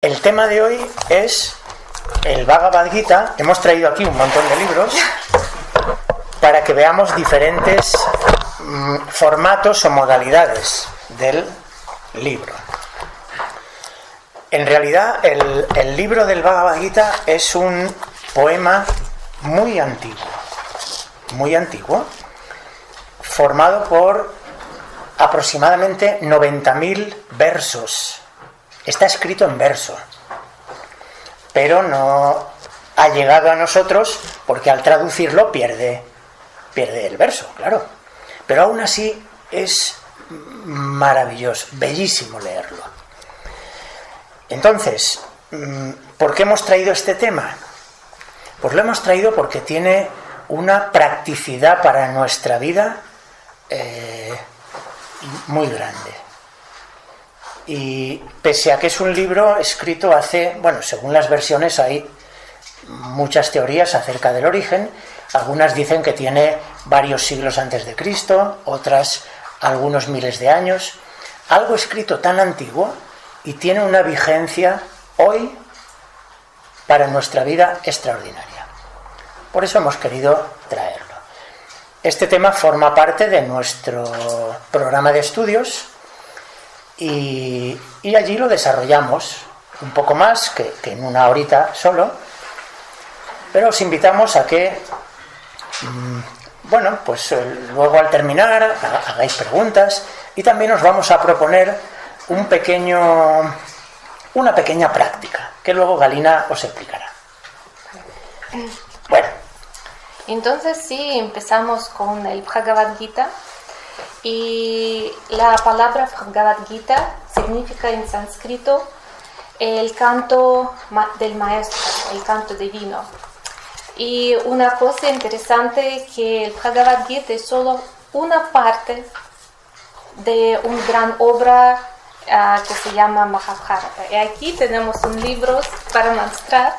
El tema de hoy es el Bhagavad Gita. Hemos traído aquí un montón de libros para que veamos diferentes formatos o modalidades del libro. En realidad, el libro del Bhagavad Gita es un poema muy antiguo, formado por aproximadamente 90.000 versos. Está escrito en verso, pero no ha llegado a nosotros porque al traducirlo pierde el verso, claro. Pero aún así es maravilloso, bellísimo leerlo. Entonces, ¿por qué hemos traído este tema? Pues lo hemos traído porque tiene una practicidad para nuestra vida muy grande. Y pese a que es un libro escrito hace, según las versiones hay muchas teorías acerca del origen. Algunas dicen que tiene varios siglos antes de Cristo, otras algunos miles de años. Algo escrito tan antiguo y tiene una vigencia hoy para nuestra vida extraordinaria. Por eso hemos querido traerlo. Este tema forma parte de nuestro programa de estudios y allí lo desarrollamos un poco más que en una horita solo, pero os invitamos a que luego al terminar hagáis preguntas y también os vamos a proponer una pequeña práctica que luego Galina os explicará. Bueno, entonces sí, empezamos con el Bhagavad Gita. Y la palabra Bhagavad Gita significa en sánscrito el canto del maestro, el canto divino. Y una cosa interesante que el Bhagavad Gita es solo una parte de una gran obra que se llama Mahabharata. Y aquí tenemos un libro para mostrar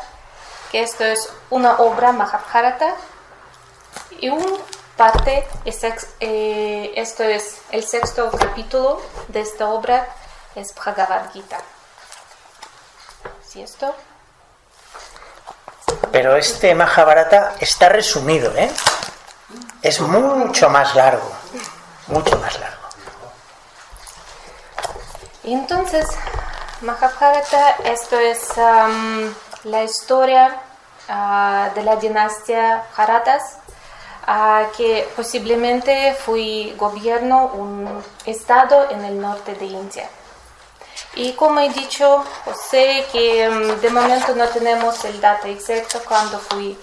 que esto es una obra Mahabharata y un parte, esto es el sexto capítulo de esta obra, es Bhagavad Gita. ¿Sí esto? Pero este Mahabharata está resumido, es mucho más largo, mucho más largo. Entonces, Mahabharata, esto es la historia de la dinastía Bharatas, que posiblemente fue gobierno un estado en el norte de India. Y como he dicho, sé que de momento no tenemos el dato exacto cuando fue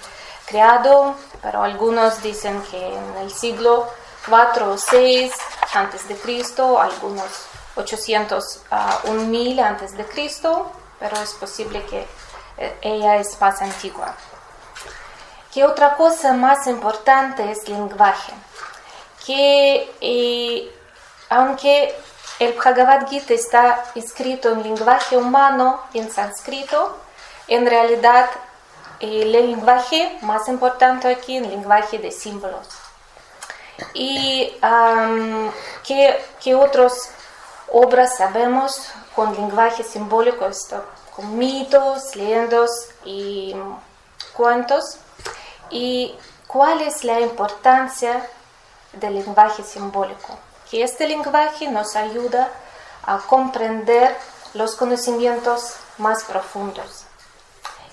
creado, pero algunos dicen que en el siglo 4 o 6 antes de Cristo, algunos 800 a 1000 antes de Cristo, pero es posible que ella es más antigua. Que otra cosa más importante es el lenguaje, que aunque el Bhagavad Gita está escrito en lenguaje humano, en sánscrito, en realidad el lenguaje más importante aquí es el lenguaje de símbolos. Y que otras obras sabemos con lenguaje simbólico, esto, con mitos, leyendas y cuentos. ¿Y cuál es la importancia del lenguaje simbólico? Que este lenguaje nos ayuda a comprender los conocimientos más profundos.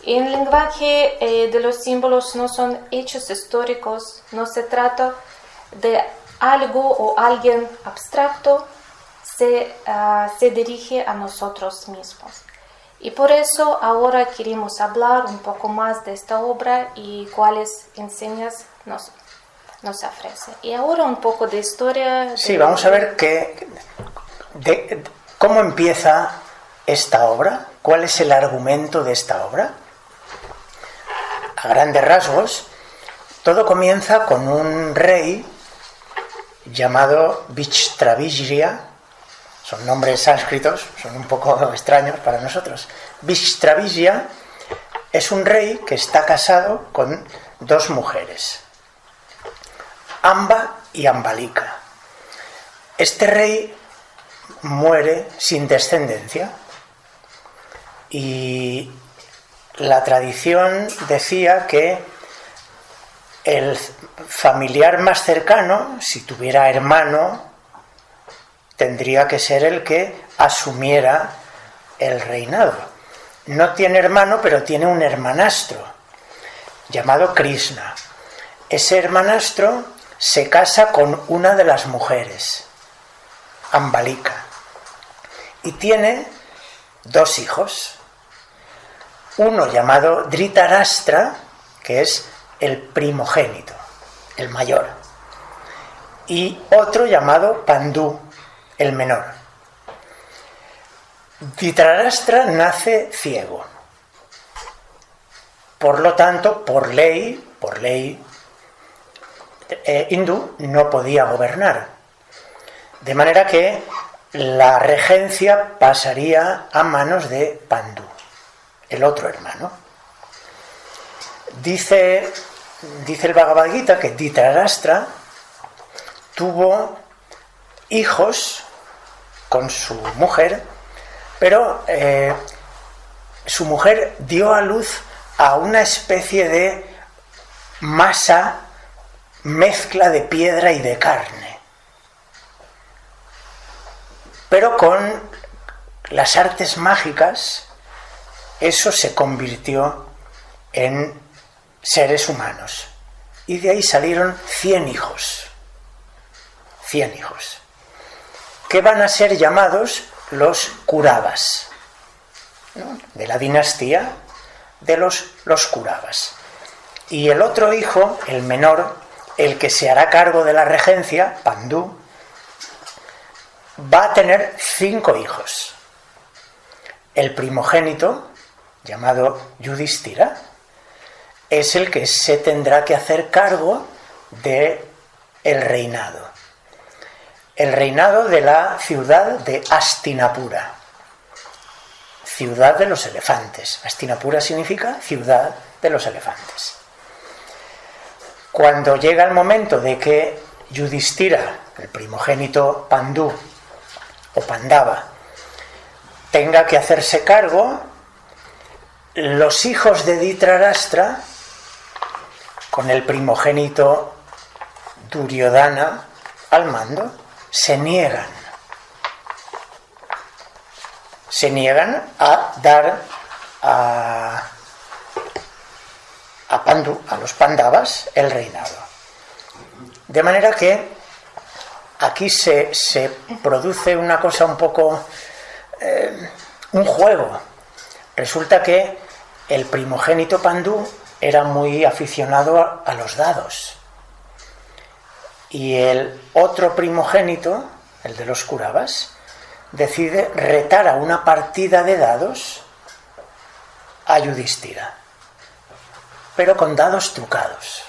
En el lenguaje de los símbolos no son hechos históricos, no se trata de algo o alguien abstracto, se dirige a nosotros mismos. Y por eso ahora queremos hablar un poco más de esta obra y cuáles enseñanzas nos ofrece. Y ahora un poco de historia. Sí, vamos a ver cómo empieza esta obra, cuál es el argumento de esta obra. A grandes rasgos, todo comienza con un rey llamado Vishtravijaya. Son nombres sánscritos, son un poco extraños para nosotros. Vishtravijaya es un rey que está casado con dos mujeres, Amba y Ambalika. Este rey muere sin descendencia Y la tradición decía que el familiar más cercano, si tuviera hermano, tendría que ser el que asumiera el reinado. No tiene hermano, pero tiene un hermanastro llamado Krishna. Ese hermanastro se casa con una de las mujeres, Ambalika, y tiene 2 hijos. Uno llamado Dhritarashtra, que es el primogénito, el mayor, y otro llamado Pandú, el menor. Dhritarashtra nace ciego. Por lo tanto, por ley hindú, no podía gobernar. De manera que la regencia pasaría a manos de Pandú, el otro hermano. Dice el Bhagavad Gita que Dhritarashtra tuvo hijos con su mujer, pero su mujer dio a luz a una especie de masa, mezcla de piedra y de carne. Pero con las artes mágicas, eso se convirtió en seres humanos. Y de ahí salieron 100 hijos. 100 hijos. Que van a ser llamados los Kauravas, ¿no? De la dinastía de los Kauravas. Y el otro hijo, el menor, el que se hará cargo de la regencia, Pandú, va a tener 5 hijos. El primogénito, llamado Yudhishthira, es el que se tendrá que hacer cargo de el reinado. El reinado de la ciudad de Hastinapura, ciudad de los elefantes. Hastinapura significa ciudad de los elefantes. Cuando llega el momento de que Yudhishthira, el primogénito Pandú o Pandava, tenga que hacerse cargo, los hijos de Dhritarashtra, con el primogénito Duryodhana al mando, se niegan a dar a Pandú, a los Pandavas, el reinado. De manera que aquí se produce una cosa un poco, un juego. Resulta que el primogénito Pandú era muy aficionado a los dados. Y el otro primogénito, el de los Kauravas, decide retar a una partida de dados a Yudhishthira, pero con dados trucados.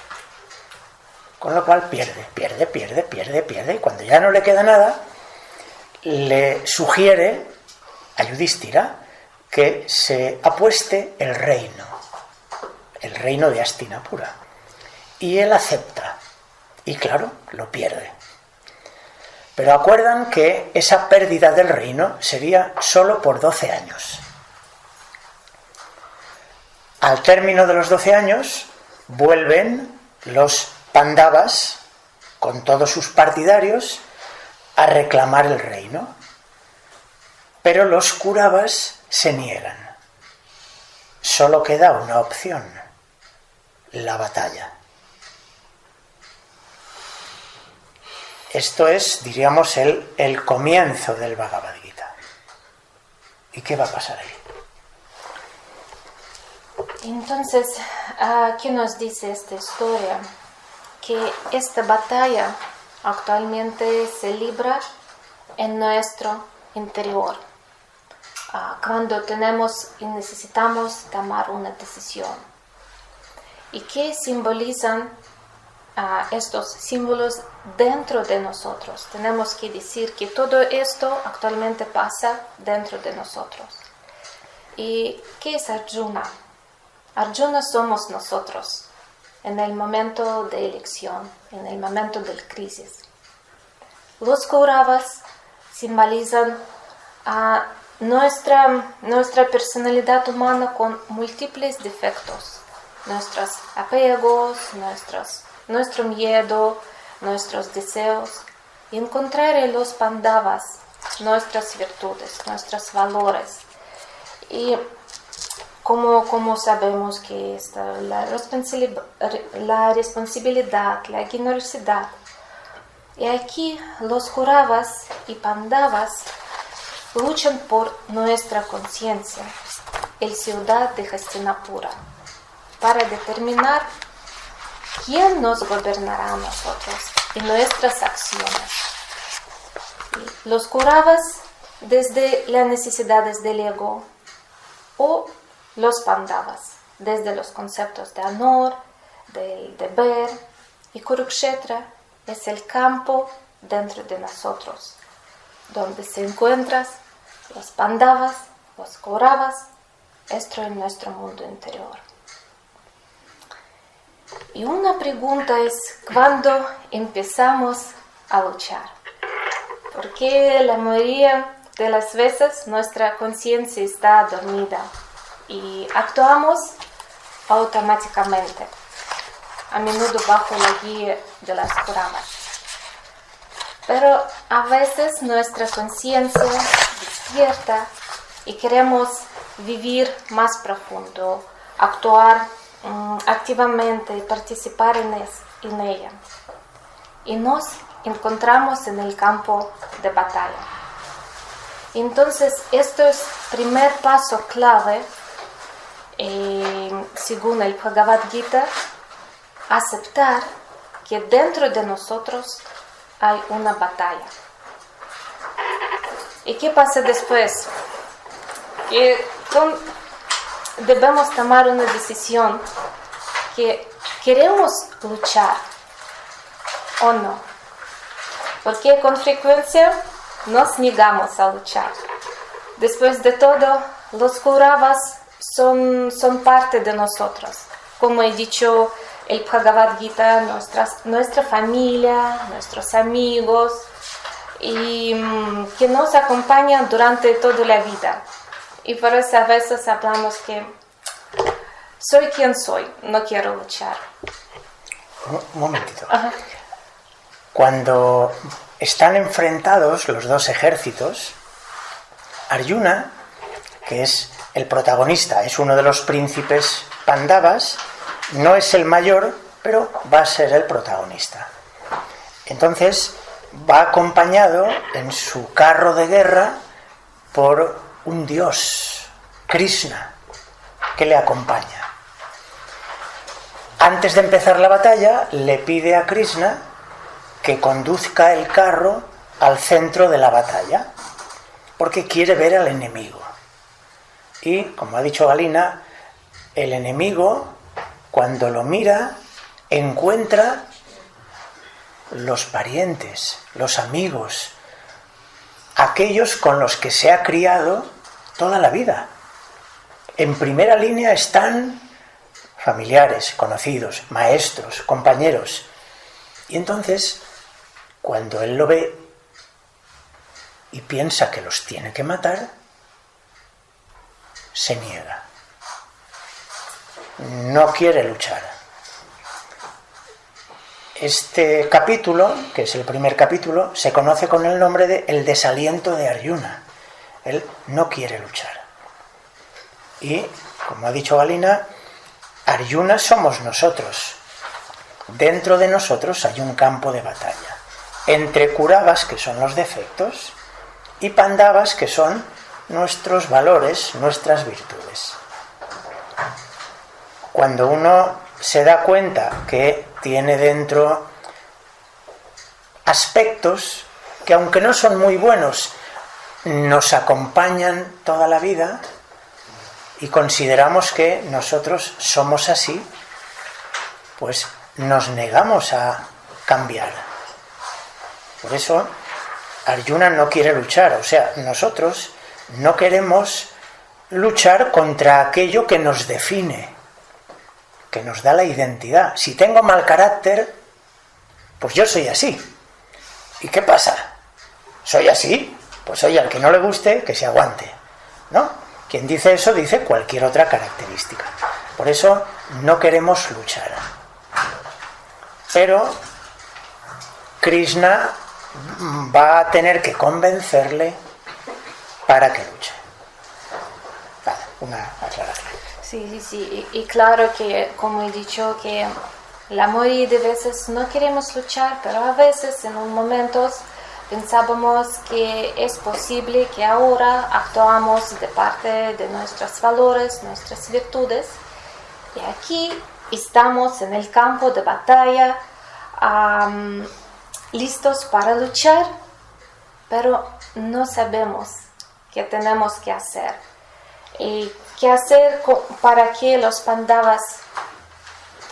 Con lo cual pierde. Y cuando ya no le queda nada, le sugiere a Yudhishthira que se apueste el reino de Hastinapura. Y él acepta. Y claro, lo pierde. Pero acuerdan que esa pérdida del reino sería solo por 12 años. Al término de los 12 años, vuelven los Pandavas, con todos sus partidarios, a reclamar el reino. Pero los Kauravas se niegan. Solo queda una opción: la batalla. Esto es, diríamos, el comienzo del Bhagavad Gita. ¿Y qué va a pasar ahí? Entonces, ¿qué nos dice esta historia? Que esta batalla actualmente se libra en nuestro interior, cuando tenemos y necesitamos tomar una decisión. ¿Y qué simbolizan estos símbolos dentro de nosotros? Tenemos que decir que todo esto actualmente pasa dentro de nosotros. ¿Y qué es Arjuna? Arjuna somos nosotros en el momento de elección, en el momento de crisis. Los Kauravas simbolizan nuestra personalidad humana con múltiples defectos, nuestros apegos, nuestro miedo, nuestros deseos, y encontrar en los Pandavas nuestras virtudes, nuestros valores. Y como sabemos que está la responsabilidad, la generosidad. Y aquí los Kauravas y Pandavas luchan por nuestra conciencia, el ciudad de Hastinapura, para determinar quién nos gobernará a nosotros y nuestras acciones. Los Kauravas desde las necesidades del ego, o los Pandavas desde los conceptos de honor, del deber, y Kurukshetra es el campo dentro de nosotros, donde se encuentran los Pandavas, los Kauravas, esto en nuestro mundo interior. Y una pregunta es, ¿cuándo empezamos a luchar? Porque la mayoría de las veces nuestra conciencia está dormida y actuamos automáticamente, a menudo bajo la guía de las Kauravas. Pero a veces nuestra conciencia despierta y queremos vivir más profundo, actuar activamente y participar en ella. Y nos encontramos en el campo de batalla. Entonces, esto es el primer paso clave, según el Bhagavad Gita, aceptar que dentro de nosotros hay una batalla. ¿Y qué pasa después? Que debemos tomar una decisión que queremos luchar o no. Porque con frecuencia nos negamos a luchar. Después de todo, los Kauravas son parte de nosotros. Como he dicho, el Bhagavad Gita, nuestra familia, nuestros amigos, y que nos acompañan durante toda la vida. Y por eso a veces hablamos que soy quien soy, no quiero luchar. Un momentito. Ajá. Cuando están enfrentados los dos ejércitos, Arjuna, que es el protagonista, es uno de los príncipes Pandavas, no es el mayor, pero va a ser el protagonista. Entonces va acompañado en su carro de guerra por un dios, Krishna, que le acompaña. Antes de empezar la batalla, le pide a Krishna que conduzca el carro al centro de la batalla, porque quiere ver al enemigo. Y, como ha dicho Galina, el enemigo, cuando lo mira, encuentra los parientes, los amigos, aquellos con los que se ha criado toda la vida. En primera línea están familiares, conocidos, maestros, compañeros. Y entonces, cuando él lo ve y piensa que los tiene que matar, se niega. No quiere luchar. Este capítulo, que es el primer capítulo, se conoce con el nombre de El desaliento de Arjuna. Él no quiere luchar. Y, como ha dicho Galina, Arjuna somos nosotros. Dentro de nosotros hay un campo de batalla. Entre Kauravas, que son los defectos, y Pandavas, que son nuestros valores, nuestras virtudes. Cuando uno se da cuenta que tiene dentro aspectos que, aunque no son muy buenos, nos acompañan toda la vida, y consideramos que nosotros somos así, pues nos negamos a cambiar. Por eso Arjuna no quiere luchar. O sea, nosotros no queremos luchar contra aquello que nos define, que nos da la identidad. Si tengo mal carácter, pues yo soy así. ¿Y qué pasa? ¿Soy así? Pues oye, al que no le guste, que se aguante. ¿no? Quien dice eso dice cualquier otra característica. Por eso no queremos luchar. Pero Krishna va a tener que convencerle para que luche. Vale, una aclaración. Sí. Y claro que, como he dicho, que la mayoría de veces no queremos luchar, pero a veces en unos momentos pensábamos que es posible que ahora actuamos de parte de nuestros valores, nuestras virtudes. Y aquí estamos en el campo de batalla, listos para luchar, pero no sabemos qué tenemos que hacer. Y qué hacer para que los Pandavas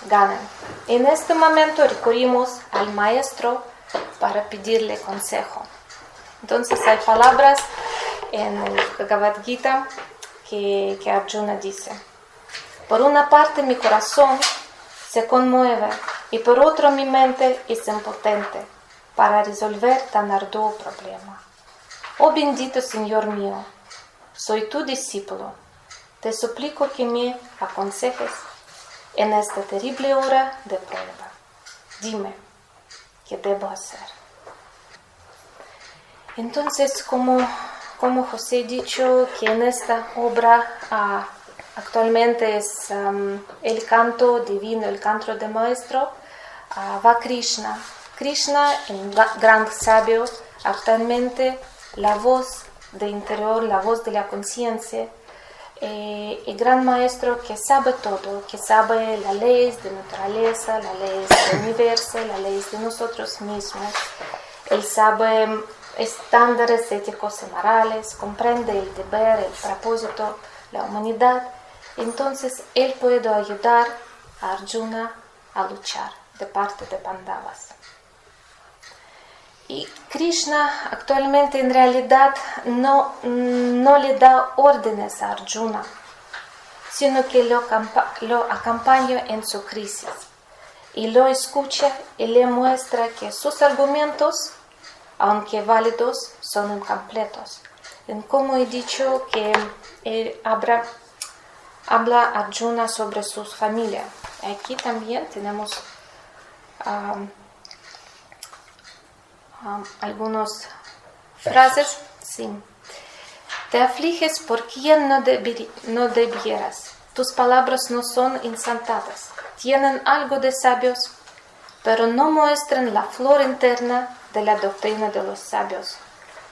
ganen. En este momento recurrimos al maestro para pedirle consejo. Entonces hay palabras en el Bhagavad Gita que Arjuna dice: por una parte mi corazón se conmueve y por otro mi mente es impotente para resolver tan arduo problema. Oh bendito Señor mío, soy tu discípulo, te suplico que me aconsejes en esta terrible hora de prueba. Dime, ¿qué debo hacer? Entonces, como José ha dicho, que en esta obra actualmente es el canto divino, el canto del maestro, va Krishna. Krishna, el gran sabio, actualmente la voz de interior, la voz de la conciencia, el gran maestro que sabe todo, que sabe las leyes de naturaleza, las leyes del universo, las leyes de nosotros mismos. Él sabe estándares éticos y morales, comprende el deber, el propósito, la humanidad. Entonces, él puede ayudar a Arjuna a luchar de parte de Pandavas. Y Krishna actualmente en realidad no le da órdenes a Arjuna, sino que lo acompaña en su crisis y lo escucha y le muestra que sus argumentos, aunque válidos, son incompletos. Y como he dicho, que habla Arjuna sobre su familia. Aquí también tenemos algunas frases. Sí. Te afliges por quien no debieras. Tus palabras no son insensatas. Tienen algo de sabios, pero no muestran la flor interna de la doctrina de los sabios.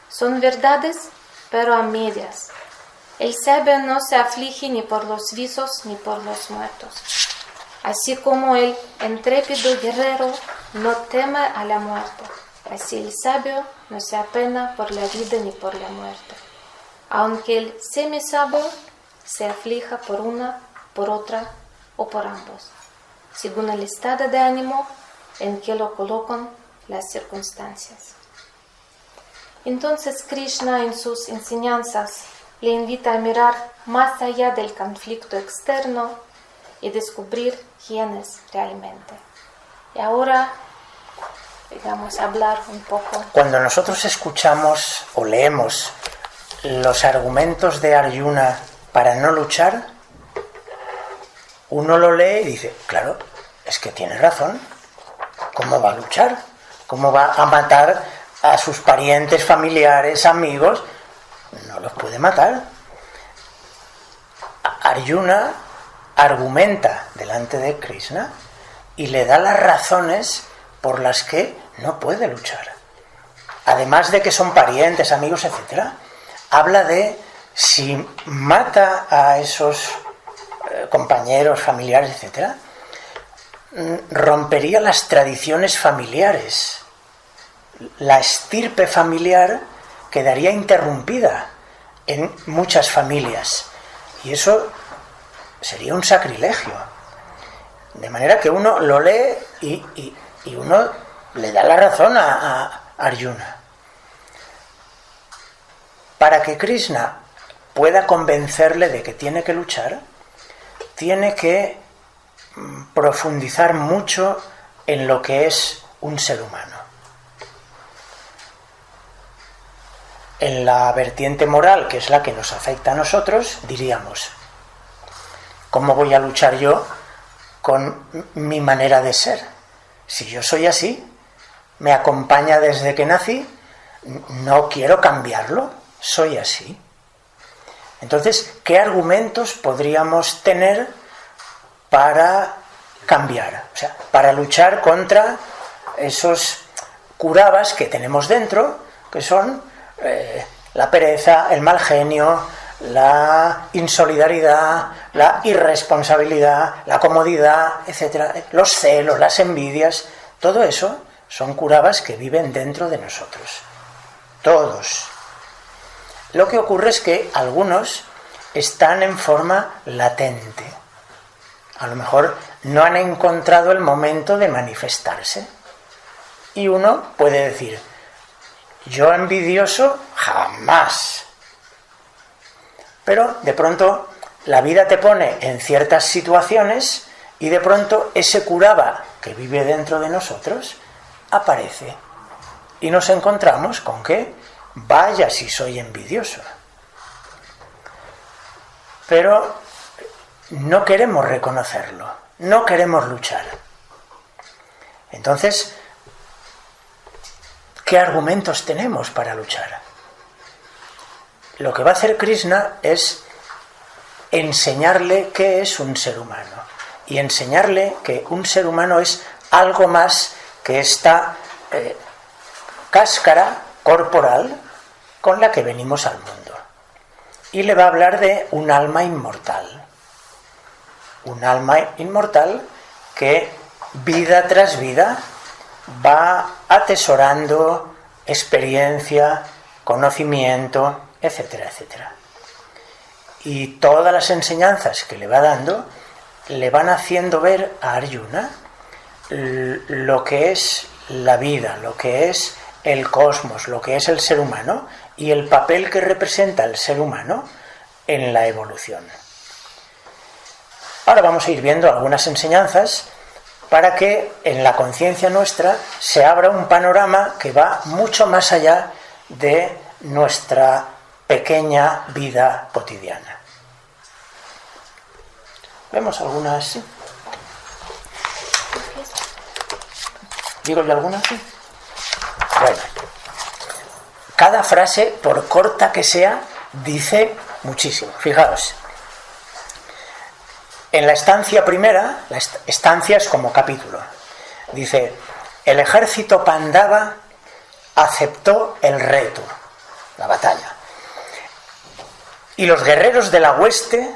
Son verdades, pero a medias. El sabio no se aflige ni por los vivos ni por los muertos. Así como el intrépido guerrero no teme a la muerte, así el sabio no se apena por la vida ni por la muerte. Aunque el semisabio se aflija por una, por otra o por ambos, según el estado de ánimo en que lo colocan las circunstancias. Entonces Krishna en sus enseñanzas le invita a mirar más allá del conflicto externo y descubrir quién es realmente. Y ahora, hablar un poco. Cuando nosotros escuchamos o leemos los argumentos de Arjuna para no luchar, uno lo lee y dice, claro, es que tiene razón. ¿Cómo va a luchar? ¿Cómo va a matar a sus parientes, familiares, amigos? No los puede matar. Arjuna argumenta delante de Krishna y le da las razones por las que no puede luchar. Además de que son parientes, amigos, etc., habla de si mata a esos compañeros, familiares, etc., rompería las tradiciones familiares. La estirpe familiar quedaría interrumpida en muchas familias. Y eso sería un sacrilegio. De manera que uno lo lee y uno le da la razón a Arjuna. Para que Krishna pueda convencerle de que tiene que luchar, tiene que profundizar mucho en lo que es un ser humano. en la vertiente moral, que es la que nos afecta a nosotros, diríamos, ¿cómo voy a luchar yo con mi manera de ser? Si yo soy así, me acompaña desde que nací, no quiero cambiarlo, soy así. Entonces, ¿qué argumentos podríamos tener para cambiar? O sea, para luchar contra esos curabas que tenemos dentro, que son la pereza, el mal genio, la insolidaridad, la irresponsabilidad, la comodidad, etcétera, los celos, las envidias. Todo eso son curabas que viven dentro de nosotros. Todos. Lo que ocurre es que algunos están en forma latente. A lo mejor no han encontrado el momento de manifestarse. Y uno puede decir, yo envidioso jamás. Pero de pronto la vida te pone en ciertas situaciones y de pronto ese curaba que vive dentro de nosotros aparece. Y nos encontramos con que, vaya si soy envidioso. Pero no queremos reconocerlo, no queremos luchar. Entonces, ¿qué argumentos tenemos para luchar? Lo que va a hacer Krishna es enseñarle qué es un ser humano y enseñarle que un ser humano es algo más que esta cáscara corporal con la que venimos al mundo. Y le va a hablar de un alma inmortal. Un alma inmortal que vida tras vida va atesorando experiencia, conocimiento, etcétera, etcétera. Y todas las enseñanzas que le va dando le van haciendo ver a Arjuna lo que es la vida, lo que es el cosmos, lo que es el ser humano y el papel que representa el ser humano en la evolución. Ahora vamos a ir viendo algunas enseñanzas para que en la conciencia nuestra se abra un panorama que va mucho más allá de nuestra pequeña vida cotidiana. ¿Vemos algunas? ¿Sí? ¿Digo yo algunas? ¿Sí? Bueno, cada frase, por corta que sea, dice muchísimo. Fijaos, en la estancia primera, la estancia es como capítulo, dice, el ejército Pandava aceptó el reto, la batalla, y los guerreros de la hueste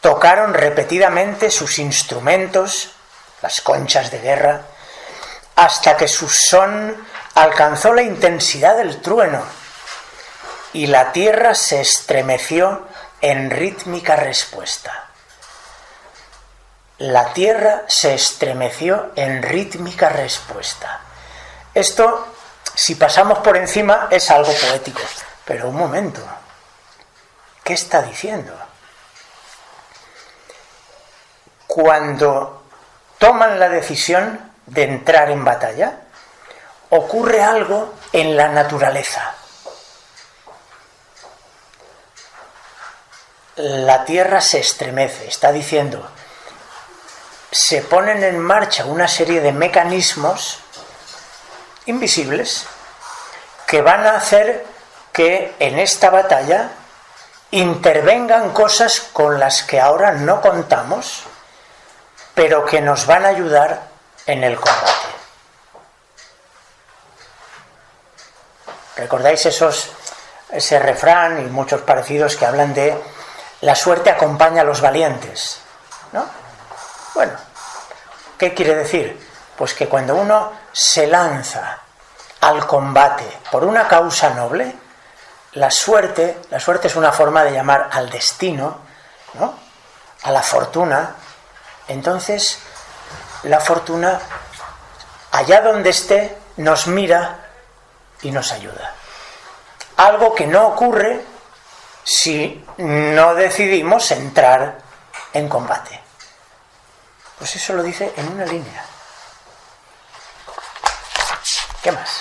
tocaron repetidamente sus instrumentos, las conchas de guerra, hasta que su son alcanzó la intensidad del trueno y la tierra se estremeció en rítmica respuesta. La tierra se estremeció en rítmica respuesta. Esto, si pasamos por encima, es algo poético. Pero un momento, ¿qué está diciendo? Cuando toman la decisión de entrar en batalla, ocurre algo en la naturaleza. La tierra se estremece, está diciendo, se ponen en marcha una serie de mecanismos invisibles que van a hacer que en esta batalla intervengan cosas con las que ahora no contamos, pero que nos van a ayudar en el combate. ¿Recordáis ese refrán y muchos parecidos que hablan de la suerte acompaña a los valientes? ¿No? Bueno, ¿qué quiere decir? Pues que cuando uno se lanza al combate por una causa noble, la suerte es una forma de llamar al destino, ¿no? A la fortuna. Entonces, la fortuna, allá donde esté, nos mira y nos ayuda. Algo que no ocurre si no decidimos entrar en combate. Pues eso lo dice en una línea. ¿Qué más?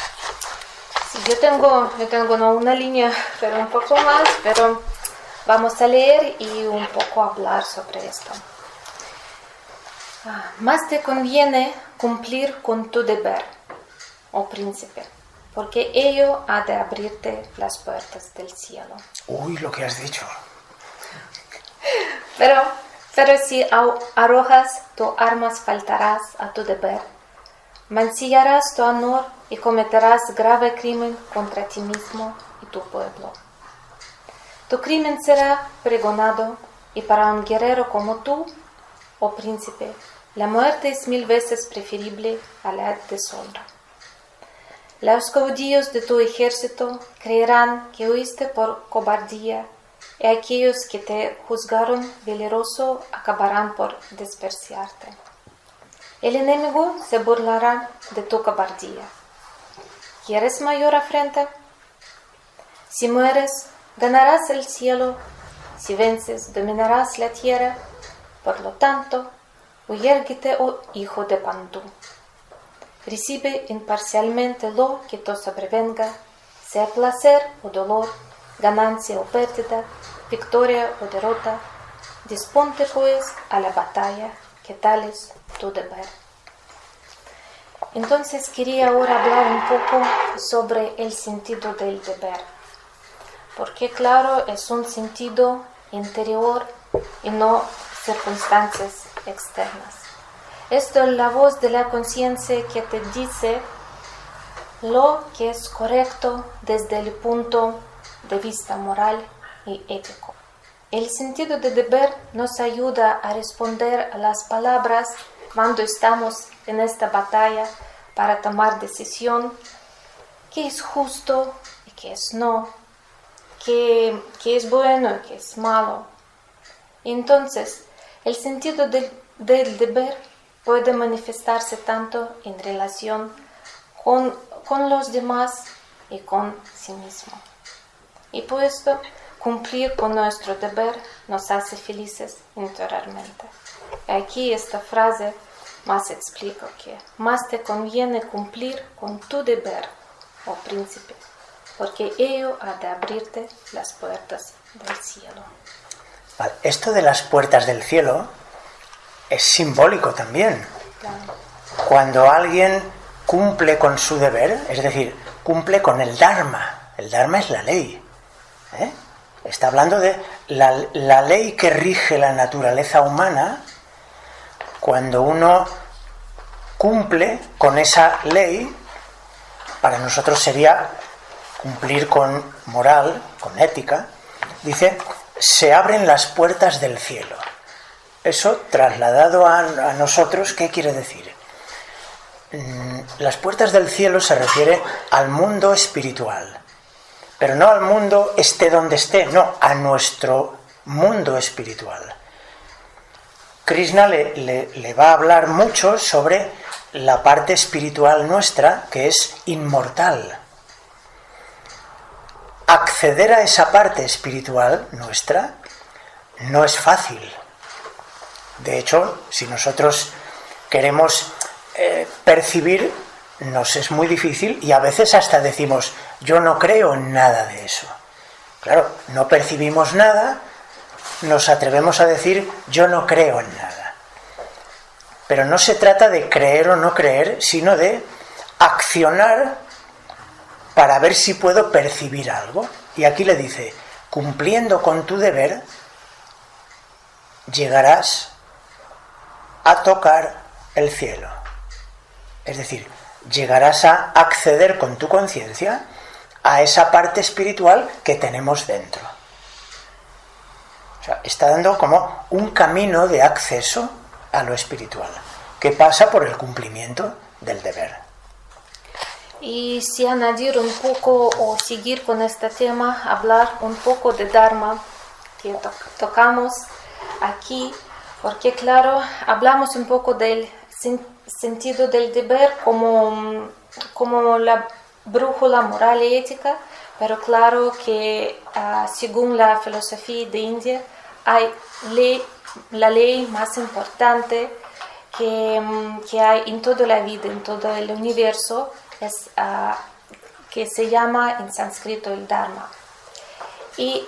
Sí, yo tengo no una línea, pero un poco más, pero vamos a leer y un poco hablar sobre esto. Más te conviene cumplir con tu deber, oh príncipe, porque ello ha de abrirte las puertas del cielo. Uy, lo que has dicho. Pero si arrojas tus armas faltarás a tu deber, mancillarás tu honor y cometerás grave crimen contra ti mismo y tu pueblo. Tu crimen será pregonado y para un guerrero como tú, oh príncipe, la muerte es 1000 veces preferible a la deshonra. Los caudillos de tu ejército creerán que huiste por cobardía y aquellos que te juzgaron valeroso acabarán por despreciarte. El enemigo se burlará de tu cobardía. ¿Quieres mayor afrenta? Si mueres, ganarás el cielo. Si vences, dominarás la tierra. Por lo tanto, huyérguete, oh hijo de Pandú. Recibe imparcialmente lo que te sobrevenga, sea placer o dolor, ganancia o pérdida, victoria o derrota. Disponte pues a la batalla, que tal es tu deber. Entonces quería ahora hablar un poco sobre el sentido del deber, porque claro, es un sentido interior y no circunstancias externas. Esto es la voz de la conciencia que te dice lo que es correcto desde el punto de vista moral y ético. El sentido de deber nos ayuda a responder a las palabras cuando estamos en esta batalla para tomar decisión, qué es justo y qué es no, qué es bueno y qué es malo. Entonces, el sentido del deber puede manifestarse tanto en relación con los demás y con sí mismo. Y puesto cumplir con nuestro deber nos hace felices interiormente. Aquí esta frase más explica que más te conviene cumplir con tu deber, oh príncipe, porque ello ha de abrirte las puertas del cielo. Vale, esto de las puertas del cielo es simbólico también. Claro. Cuando alguien cumple con su deber, es decir, cumple con el Dharma. El Dharma es la ley. Está hablando de la ley que rige la naturaleza humana. Cuando uno cumple con esa ley, para nosotros sería cumplir con moral, con ética, dice, se abren las puertas del cielo. Eso, trasladado a nosotros, ¿qué quiere decir? Las puertas del cielo se refiere al mundo espiritual, pero no al mundo esté donde esté, no, a nuestro mundo espiritual. Krishna le va a hablar mucho sobre la parte espiritual nuestra, que es inmortal. Acceder a esa parte espiritual nuestra no es fácil. De hecho, si nosotros queremos percibir, nos es muy difícil y a veces hasta decimos, yo no creo en nada de eso. Claro, no percibimos nada, nos atrevemos a decir, yo no creo en nada. Pero no se trata de creer o no creer, sino de accionar para ver si puedo percibir algo. Y aquí le dice, cumpliendo con tu deber, llegarás a tocar el cielo. Es decir, llegarás a acceder con tu conciencia a esa parte espiritual que tenemos dentro. O sea, está dando como un camino de acceso a lo espiritual, que pasa por el cumplimiento del deber. Y si añadir un poco o seguir con este tema, hablar un poco de Dharma que tocamos aquí, porque claro, hablamos un poco del sentido del deber como la brújula moral y ética, pero claro que según la filosofía de India hay la ley más importante que hay en toda la vida, en todo el universo, es que se llama en sánscrito el Dharma. Y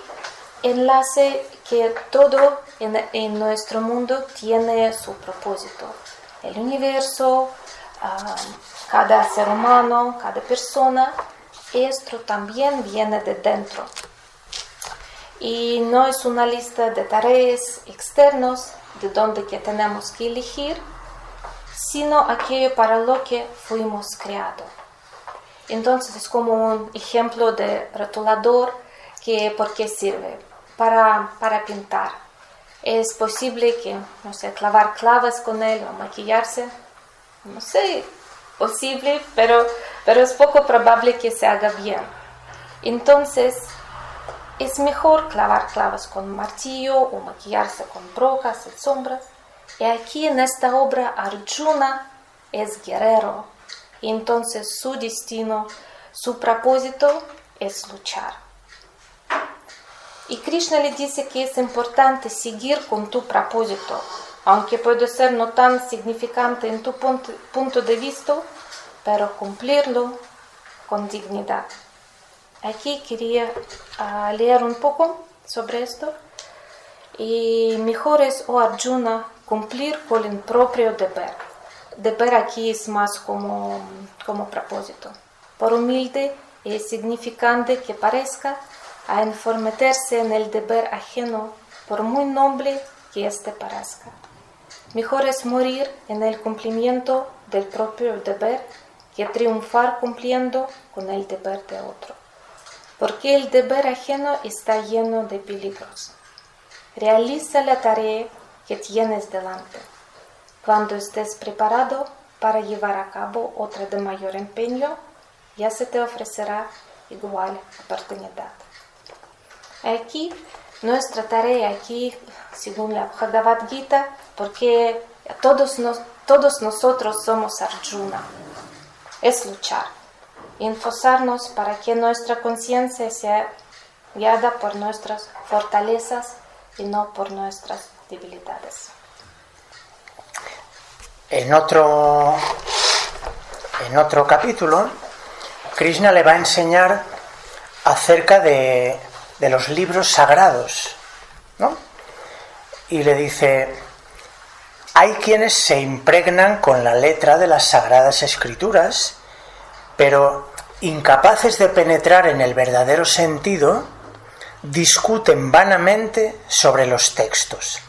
enlace que todo en nuestro mundo tiene su propósito. El universo, cada ser humano, cada persona, esto también viene de dentro. Y no es una lista de tareas externas de donde que tenemos que elegir, sino aquello para lo que fuimos creados. Entonces es como un ejemplo de rotulador que ¿por qué sirve? Para pintar. Es posible que, no sé, clavar clavos con él o maquillarse. No sé, posible, pero es poco probable que se haga bien. Entonces, es mejor clavar clavos con martillo o maquillarse con brocas y sombras. Y aquí en esta obra Arjuna es guerrero. Entonces su destino, su propósito es luchar. Y Krishna le dice que es importante seguir con tu propósito, aunque puede ser no tan significante en tu punto de vista, pero cumplirlo con dignidad. Aquí quería leer un poco sobre esto. Y mejor es, oh Arjuna, cumplir con el propio deber. Deber aquí es más como propósito. Por humilde y insignificante que parezca, a entrometerse en el deber ajeno, por muy noble que éste parezca. Mejor es morir en el cumplimiento del propio deber que triunfar cumpliendo con el deber de otro. Porque el deber ajeno está lleno de peligros. Realiza la tarea que tienes delante. Cuando estés preparado para llevar a cabo otra de mayor empeño, ya se te ofrecerá igual oportunidad. Aquí, nuestra tarea aquí, según la Bhagavad Gita, porque todos nosotros somos Arjuna, es luchar, esforzarnos para que nuestra conciencia sea guiada por nuestras fortalezas y no por nuestras debilidades. En otro capítulo, Krishna le va a enseñar acerca de los libros sagrados, ¿no? Y le dice, hay quienes se impregnan con la letra de las sagradas escrituras, pero incapaces de penetrar en el verdadero sentido, discuten vanamente sobre los textos.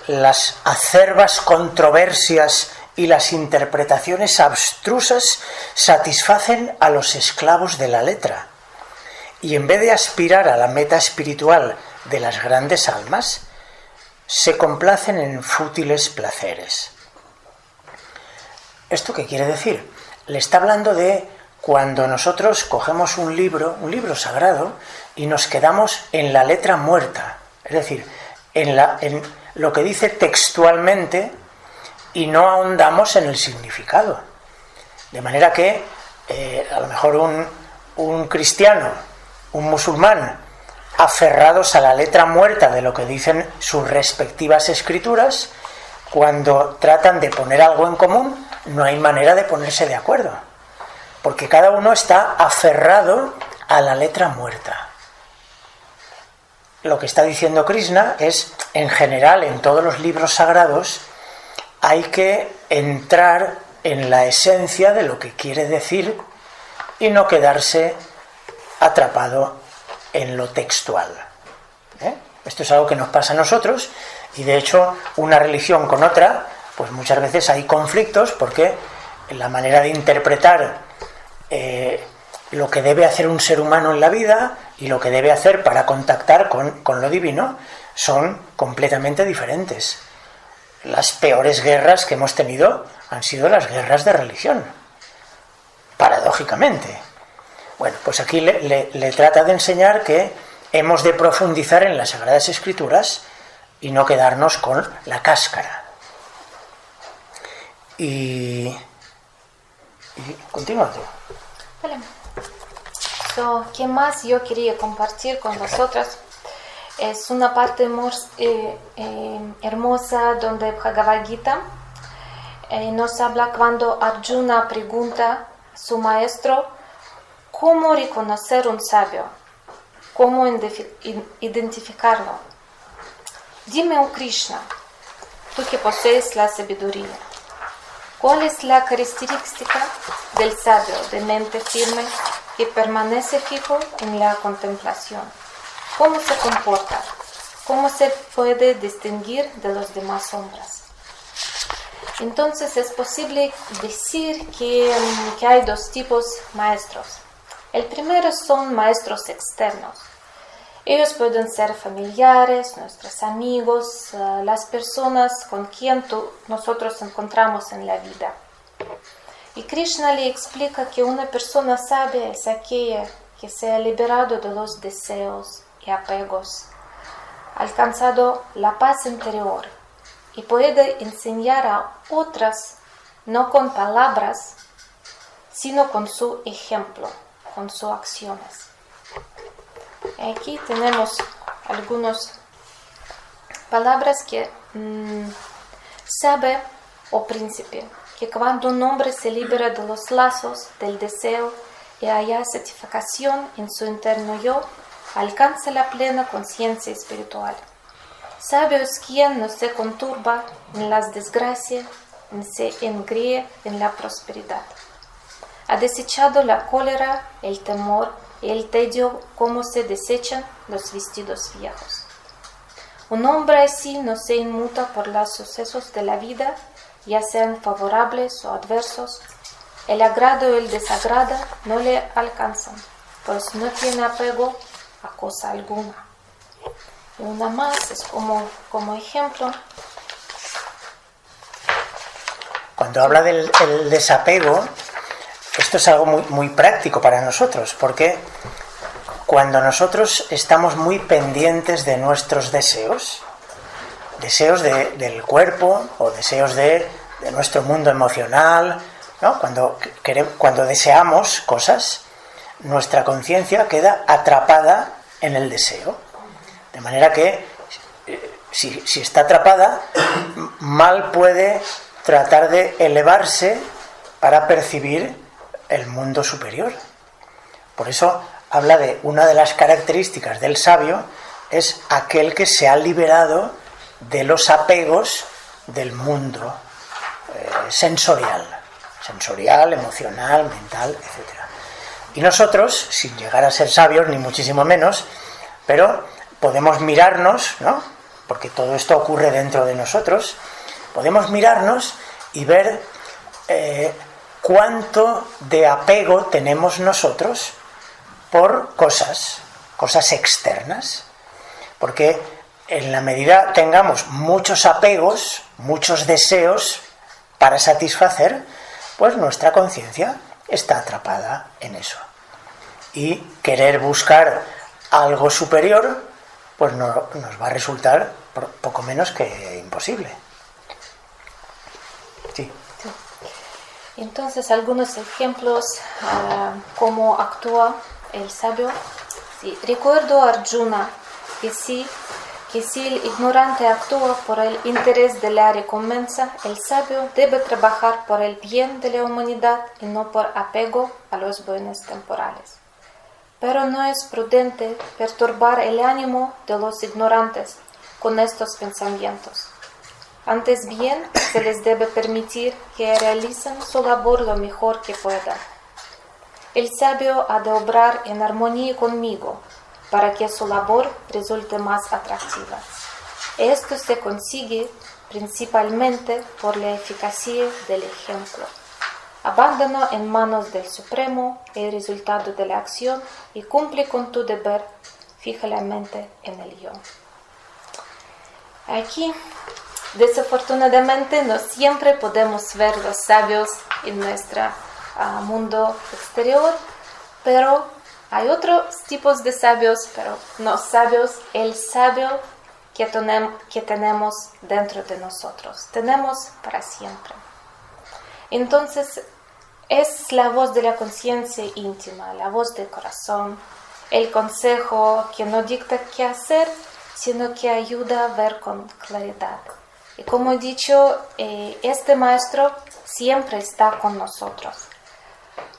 Las acerbas controversias y las interpretaciones abstrusas satisfacen a los esclavos de la letra, y en vez de aspirar a la meta espiritual de las grandes almas, se complacen en fútiles placeres. ¿Esto qué quiere decir? Le está hablando de cuando nosotros cogemos un libro sagrado, y nos quedamos en la letra muerta, es decir, en lo que dice textualmente, y no ahondamos en el significado. De manera que a lo mejor un cristiano, un musulmán, aferrados a la letra muerta de lo que dicen sus respectivas escrituras, cuando tratan de poner algo en común, no hay manera de ponerse de acuerdo, porque cada uno está aferrado a la letra muerta. Lo que está diciendo Krishna es, en general, en todos los libros sagrados, hay que entrar en la esencia de lo que quiere decir y no quedarse atrapado en lo textual. Esto es algo que nos pasa a nosotros, y de hecho una religión con otra, pues muchas veces hay conflictos, porque la manera de interpretar lo que debe hacer un ser humano en la vida y lo que debe hacer para contactar con lo divino son completamente diferentes. Las peores guerras que hemos tenido han sido las guerras de religión, paradójicamente. Bueno, pues aquí le trata de enseñar que hemos de profundizar en las Sagradas Escrituras y no quedarnos con la cáscara. Y continúa tú. Vale. ¿Qué más yo quería compartir con vosotros? Es una parte hermosa donde Bhagavad Gita nos habla cuando Arjuna pregunta su maestro cómo reconocer un sabio, cómo identificarlo. Dime, oh Krishna, tú que posees la sabiduría, ¿cuál es la característica del sabio de mente firme que permanece fijo en la contemplación? ¿Cómo se comporta? ¿Cómo se puede distinguir de los demás hombres? Entonces es posible decir que hay dos tipos maestros. El primero son maestros externos. Ellos pueden ser familiares, nuestros amigos, las personas con quien nosotros encontramos en la vida. Y Krishna le explica que una persona sabia es aquella que se ha liberado de los deseos y apegos, alcanzado la paz interior y puede enseñar a otras no con palabras, sino con su ejemplo, con sus acciones. Aquí tenemos algunas palabras que sabe o príncipe, que cuando un hombre se libera de los lazos del deseo y haya satisfacción en su interno yo, alcanza la plena conciencia espiritual. Sabio es quien no se conturba en las desgracias, ni se engríe en la prosperidad. Ha desechado la cólera, el temor y el tedio como se desechan los vestidos viejos. Un hombre así no se inmuta por los sucesos de la vida, ya sean favorables o adversos. El agrado y el desagrado no le alcanzan, pues no tiene apego a cosa alguna. Y una más es como ejemplo. Cuando habla del desapego, esto es algo muy práctico para nosotros, porque cuando nosotros estamos muy pendientes de nuestros deseos del cuerpo o deseos de nuestro mundo emocional, ¿no? Cuando deseamos cosas, nuestra conciencia queda atrapada en el deseo. De manera que si está atrapada, mal puede tratar de elevarse para percibir el mundo superior. Por eso habla de una de las características del sabio es aquel que se ha liberado de los apegos del mundo sensorial, emocional, mental, etc. Y nosotros, sin llegar a ser sabios, ni muchísimo menos, pero podemos mirarnos, ¿no? Porque todo esto ocurre dentro de nosotros, podemos mirarnos y ver cuánto de apego tenemos nosotros por cosas externas. Porque en la medida tengamos muchos apegos, muchos deseos para satisfacer, pues nuestra conciencia está atrapada en eso. Y querer buscar algo superior, pues nos va a resultar poco menos que imposible. Sí. Entonces, algunos ejemplos cómo actúa el sabio. Sí, recuerdo a Arjuna que si el ignorante actúa por el interés de la recompensa, el sabio debe trabajar por el bien de la humanidad y no por apego a los bienes temporales. Pero no es prudente perturbar el ánimo de los ignorantes con estos pensamientos. Antes bien, se les debe permitir que realicen su labor lo mejor que puedan. El sabio ha de obrar en armonía conmigo para que su labor resulte más atractiva. Esto se consigue principalmente por la eficacia del ejemplo. Abandona en manos del Supremo el resultado de la acción y cumple con tu deber, fija la mente en el yo. Aquí, desafortunadamente, no siempre podemos ver los sabios en nuestro mundo exterior, pero hay otros tipos de sabios, pero no sabios, el sabio que tenemos dentro de nosotros, tenemos para siempre. Entonces, es la voz de la conciencia íntima, la voz del corazón, el consejo que no dicta qué hacer, sino que ayuda a ver con claridad. Y como he dicho, este maestro siempre está con nosotros.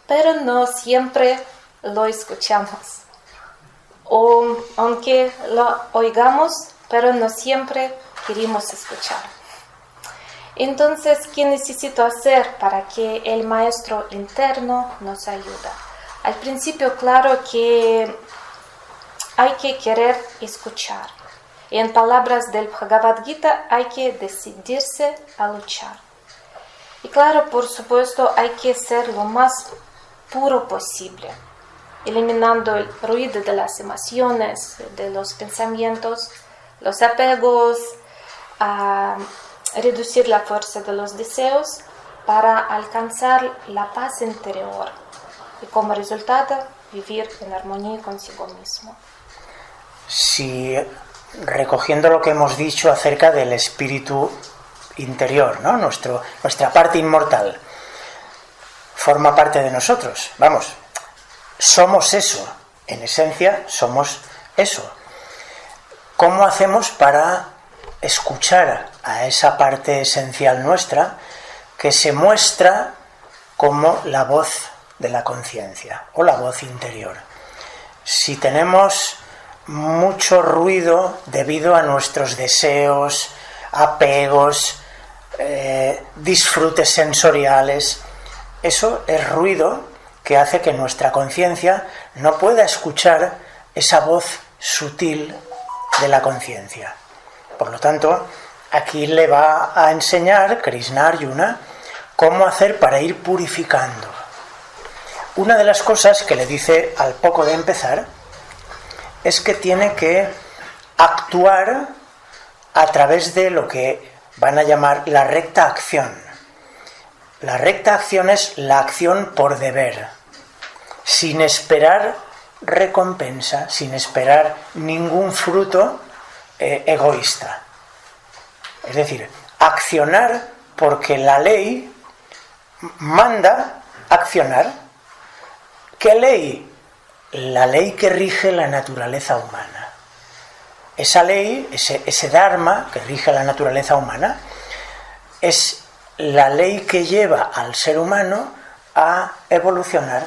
pero no siempre lo escuchamos. O aunque lo oigamos, pero no siempre queremos escuchar. Entonces, ¿qué necesito hacer para que el maestro interno nos ayude? Al principio, claro que hay que querer escuchar. Y en palabras del Bhagavad Gita, hay que decidirse a luchar. Y claro, por supuesto, hay que ser lo más puro posible, eliminando el ruido de las emociones, de los pensamientos, los apegos, reducir la fuerza de los deseos para alcanzar la paz interior y como resultado vivir en armonía consigo mismo. Si recogiendo lo que hemos dicho acerca del espíritu interior, ¿no? Nuestra parte inmortal forma parte de nosotros, vamos, somos eso, en esencia somos eso. ¿Cómo hacemos para escuchar a esa parte esencial nuestra que se muestra como la voz de la conciencia o la voz interior? Si tenemos mucho ruido debido a nuestros deseos, apegos, disfrutes sensoriales, eso es ruido que hace que nuestra conciencia no pueda escuchar esa voz sutil de la conciencia. Por lo tanto, aquí le va a enseñar Krishna a Arjuna cómo hacer para ir purificando. Una de las cosas que le dice al poco de empezar es que tiene que actuar a través de lo que van a llamar la recta acción. La recta acción es la acción por deber, sin esperar recompensa, sin esperar ningún fruto egoísta. Es decir, accionar porque la ley manda accionar. ¿Qué ley? La ley que rige la naturaleza humana. Esa ley, ese dharma que rige la naturaleza humana, es la ley que lleva al ser humano a evolucionar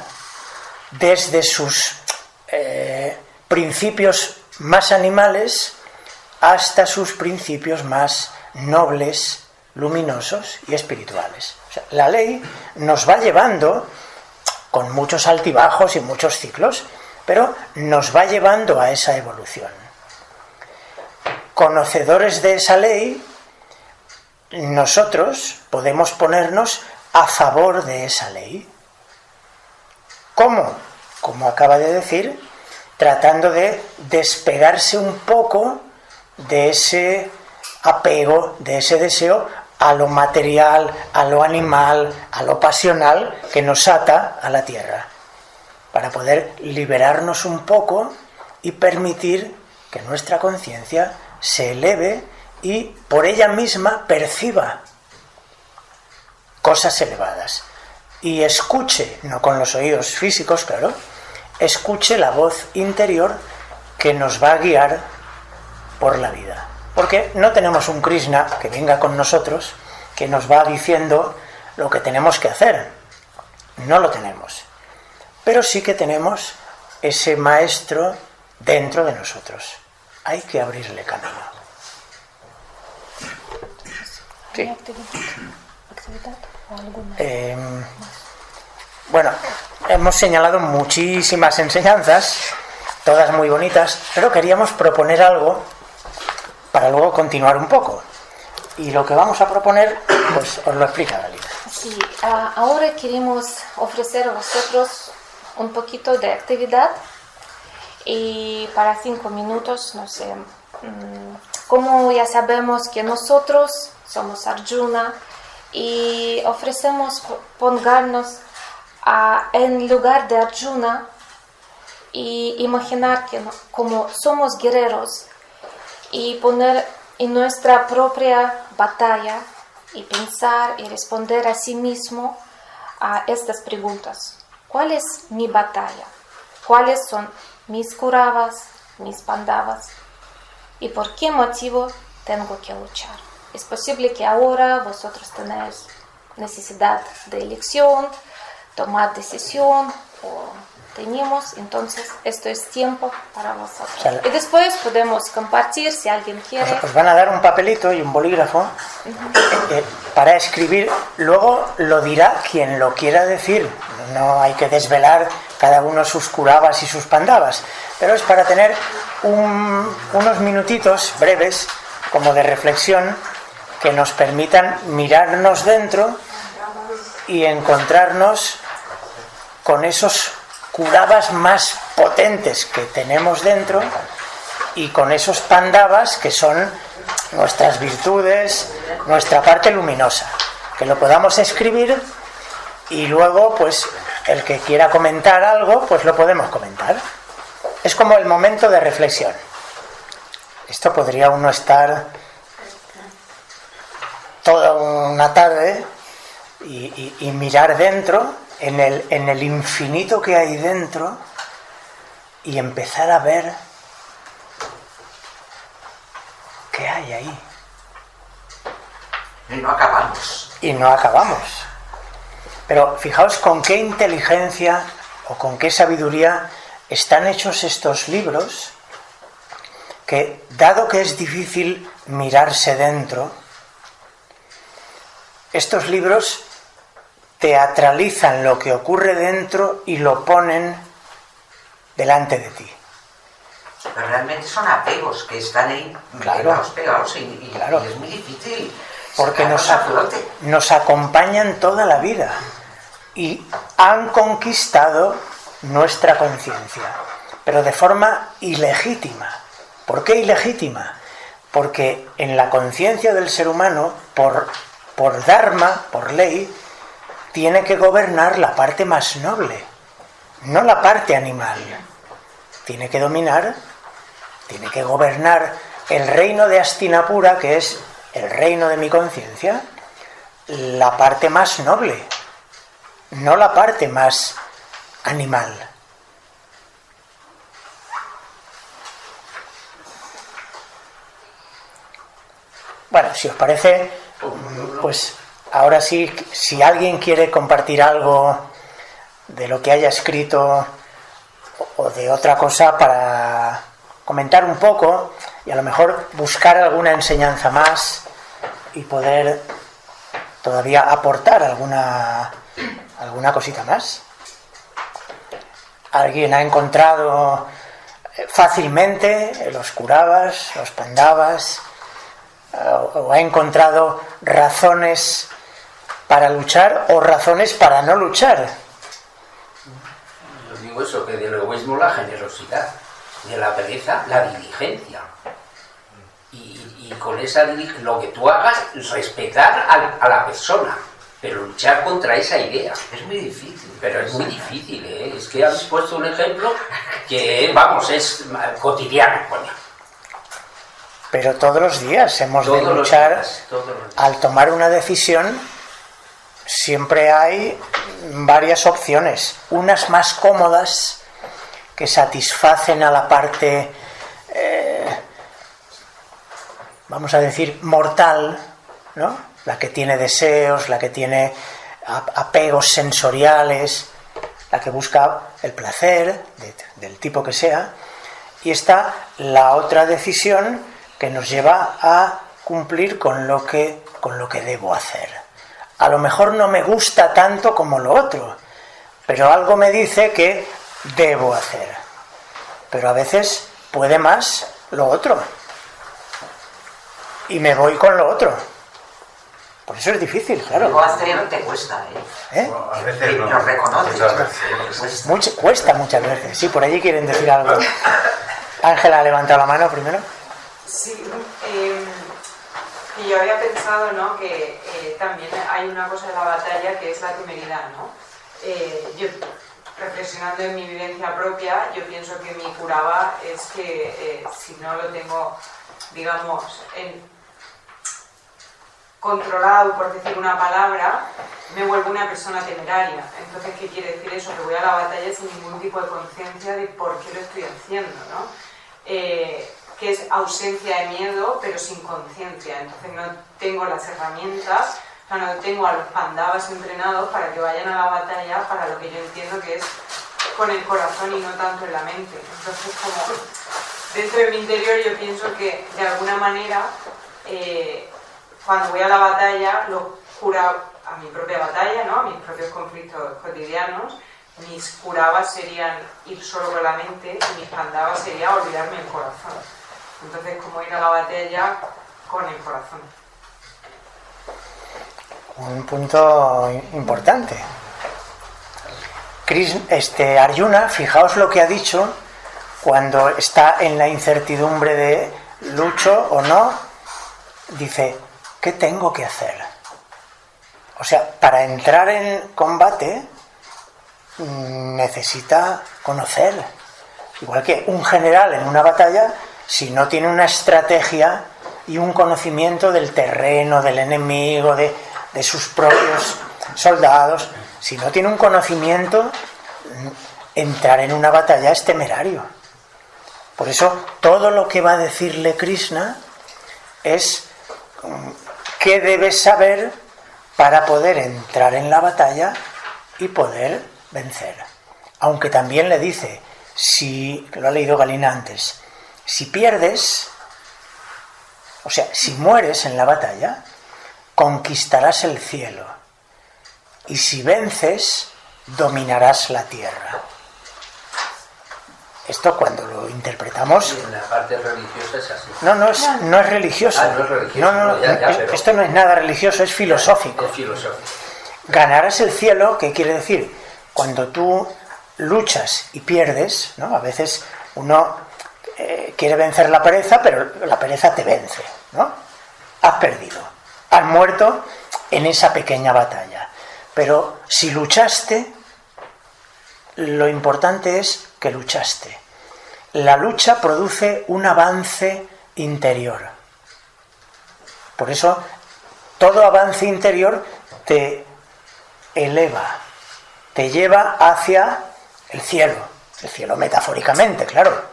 desde sus principios más animales hasta sus principios más nobles, luminosos y espirituales. O sea, la ley nos va llevando con muchos altibajos y muchos ciclos, pero nos va llevando a esa evolución. Conocedores de esa ley, nosotros podemos ponernos a favor de esa ley. ¿Cómo? Como acaba de decir, tratando de despegarse un poco de ese apego, de ese deseo a lo material, a lo animal, a lo pasional que nos ata a la tierra, para poder liberarnos un poco y permitir que nuestra conciencia se eleve y por ella misma perciba cosas elevadas y escuche, no con los oídos físicos, claro, escuche la voz interior que nos va a guiar por la vida. Porque no tenemos un Krishna que venga con nosotros, que nos va diciendo lo que tenemos que hacer. No lo tenemos. Pero sí que tenemos ese maestro dentro de nosotros. Hay que abrirle camino. Sí. ¿Actividad o alguna? Bueno, hemos señalado muchísimas enseñanzas, todas muy bonitas, pero queríamos proponer algo para luego continuar un poco. Y lo que vamos a proponer, pues os lo explica Dalila. Sí, ahora queremos ofrecer a vosotros un poquito de actividad y para 5 minutos, no sé, como ya sabemos que nosotros somos Arjuna y ofrecemos ponernos en lugar de Arjuna y imaginar que como somos guerreros y poner en nuestra propia batalla y pensar y responder a sí mismo a estas preguntas. ¿Cuál es mi batalla? ¿Cuáles son mis Kauravas, mis Pandavas? ¿Y por qué motivo tengo que luchar? Es posible que ahora vosotros tenéis necesidad de elección, tomar decisión o tenemos, entonces esto es tiempo para vosotros. O sea, y después podemos compartir si alguien quiere. Os van a dar un papelito y un bolígrafo para escribir, luego lo dirá quien lo quiera decir, no hay que desvelar cada uno sus curabas y sus pandavas, pero es para tener unos minutitos breves como de reflexión que nos permitan mirarnos dentro y encontrarnos con esos curabas más potentes que tenemos dentro y con esos pandavas que son nuestras virtudes, nuestra parte luminosa, que lo podamos escribir y luego pues el que quiera comentar algo pues lo podemos comentar. Es como el momento de reflexión. Esto podría uno estar toda una tarde y mirar dentro en el infinito que hay dentro y empezar a ver qué hay ahí. Y no acabamos. Y no acabamos. Pero fijaos con qué inteligencia o con qué sabiduría están hechos estos libros, que dado que es difícil mirarse dentro, estos libros teatralizan lo que ocurre dentro y lo ponen delante de ti. Pero realmente son apegos que están ahí pegados y es muy difícil. Porque nos acompañan toda la vida y han conquistado nuestra conciencia, pero de forma ilegítima. ¿Por qué ilegítima? Porque en la conciencia del ser humano, por dharma, por ley, tiene que gobernar la parte más noble, no la parte animal. Tiene que dominar, tiene que gobernar el reino de Hastinapura, que es el reino de mi conciencia, la parte más noble, no la parte más animal. Bueno, si os parece, pues ahora sí, si alguien quiere compartir algo de lo que haya escrito o de otra cosa para comentar un poco y a lo mejor buscar alguna enseñanza más y poder todavía aportar alguna cosita más. ¿Alguien ha encontrado fácilmente los curabas, los pandavas, o ha encontrado razones para luchar o razones para no luchar? Yo digo eso, que del egoísmo la generosidad, de la pereza la diligencia. Y con esa diligencia, lo que tú hagas, respetar a la persona, pero luchar contra esa idea. Es muy difícil. Pero es muy difícil, ¿eh? Es que habéis puesto un ejemplo que, vamos, es cotidiano, coño. Pero todos los días hemos de luchar. Al tomar una decisión siempre hay varias opciones, unas más cómodas que satisfacen a la parte vamos a decir mortal, ¿no? La que tiene deseos, la que tiene apegos sensoriales, la que busca el placer del tipo que sea, y está la otra decisión que nos lleva a cumplir con lo que debo hacer. A lo mejor no me gusta tanto como lo otro, pero algo me dice que debo hacer. Pero a veces puede más lo otro. Y me voy con lo otro. Por eso es difícil, claro. Debo hacer te cuesta, ¿eh? A veces no. Lo reconoces. Cuesta muchas veces. Sí, por allí quieren decir algo. Ángela ha levantado la mano primero. Sí, y yo había pensado, ¿no?, que también hay una cosa de la batalla que es la temeridad, ¿no? Yo, reflexionando en mi vivencia propia, yo pienso que mi curaba es que si no lo tengo, digamos, controlado, por decir una palabra, me vuelvo una persona temeraria. Entonces, ¿qué quiere decir eso? Que voy a la batalla sin ningún tipo de conciencia de por qué lo estoy haciendo, ¿no? Que es ausencia de miedo, pero sin conciencia. Entonces no tengo las herramientas O sea, no tengo a los pandavas entrenados para que vayan a la batalla para lo que yo entiendo que es con el corazón y no tanto en la mente. Entonces, como dentro de mi interior yo pienso que de alguna manera cuando voy a la batalla lo cura a mi propia batalla, ¿no? A mis propios conflictos cotidianos. Mis curabas serían ir solo con la mente y mis pandavas sería olvidarme el corazón. Entonces, como ir a la batalla con el corazón. Un punto importante. Arjuna, fijaos lo que ha dicho cuando está en la incertidumbre de lucho o no, dice, ¿qué tengo que hacer? O sea, para entrar en combate necesita conocer. Igual que un general en una batalla, si no tiene una estrategia y un conocimiento del terreno, del enemigo, de sus propios soldados, si no tiene un conocimiento, entrar en una batalla es temerario. Por eso todo lo que va a decirle Krishna es qué debes saber para poder entrar en la batalla y poder vencer. Aunque también le dice, si lo ha leído Galina antes, si pierdes, o sea, si mueres en la batalla, conquistarás el cielo, y si vences, dominarás la tierra. Esto cuando lo interpretamos... Sí, en la parte religiosa es así. No es religioso. No es religioso. No, Pero... esto no es nada religioso, es filosófico. Es filosófico. Ganarás el cielo, ¿qué quiere decir? Cuando tú luchas y pierdes, ¿no? A veces uno quiere vencer la pereza, pero la pereza te vence, ¿no? Has perdido, has muerto en esa pequeña batalla. Pero si luchaste, lo importante es que luchaste. La lucha produce un avance interior. Por eso, todo avance interior te eleva, te lleva hacia el cielo metafóricamente, claro.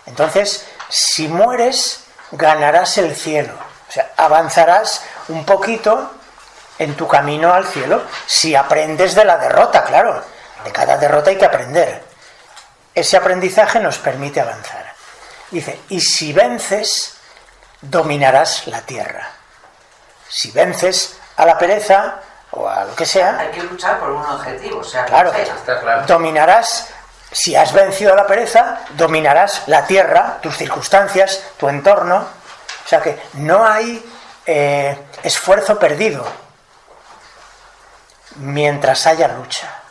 Entonces, si mueres, ganarás el cielo, o sea, avanzarás un poquito en tu camino al cielo, si aprendes de la derrota, claro, de cada derrota hay que aprender. Ese aprendizaje nos permite avanzar. Dice, y si vences, dominarás la tierra. Si vences a la pereza o a lo que sea, hay que luchar por un objetivo, o sea, claro, está claro. Dominarás, si has vencido a la pereza, dominarás la tierra, tus circunstancias, tu entorno. O sea que no hay esfuerzo perdido mientras haya lucha.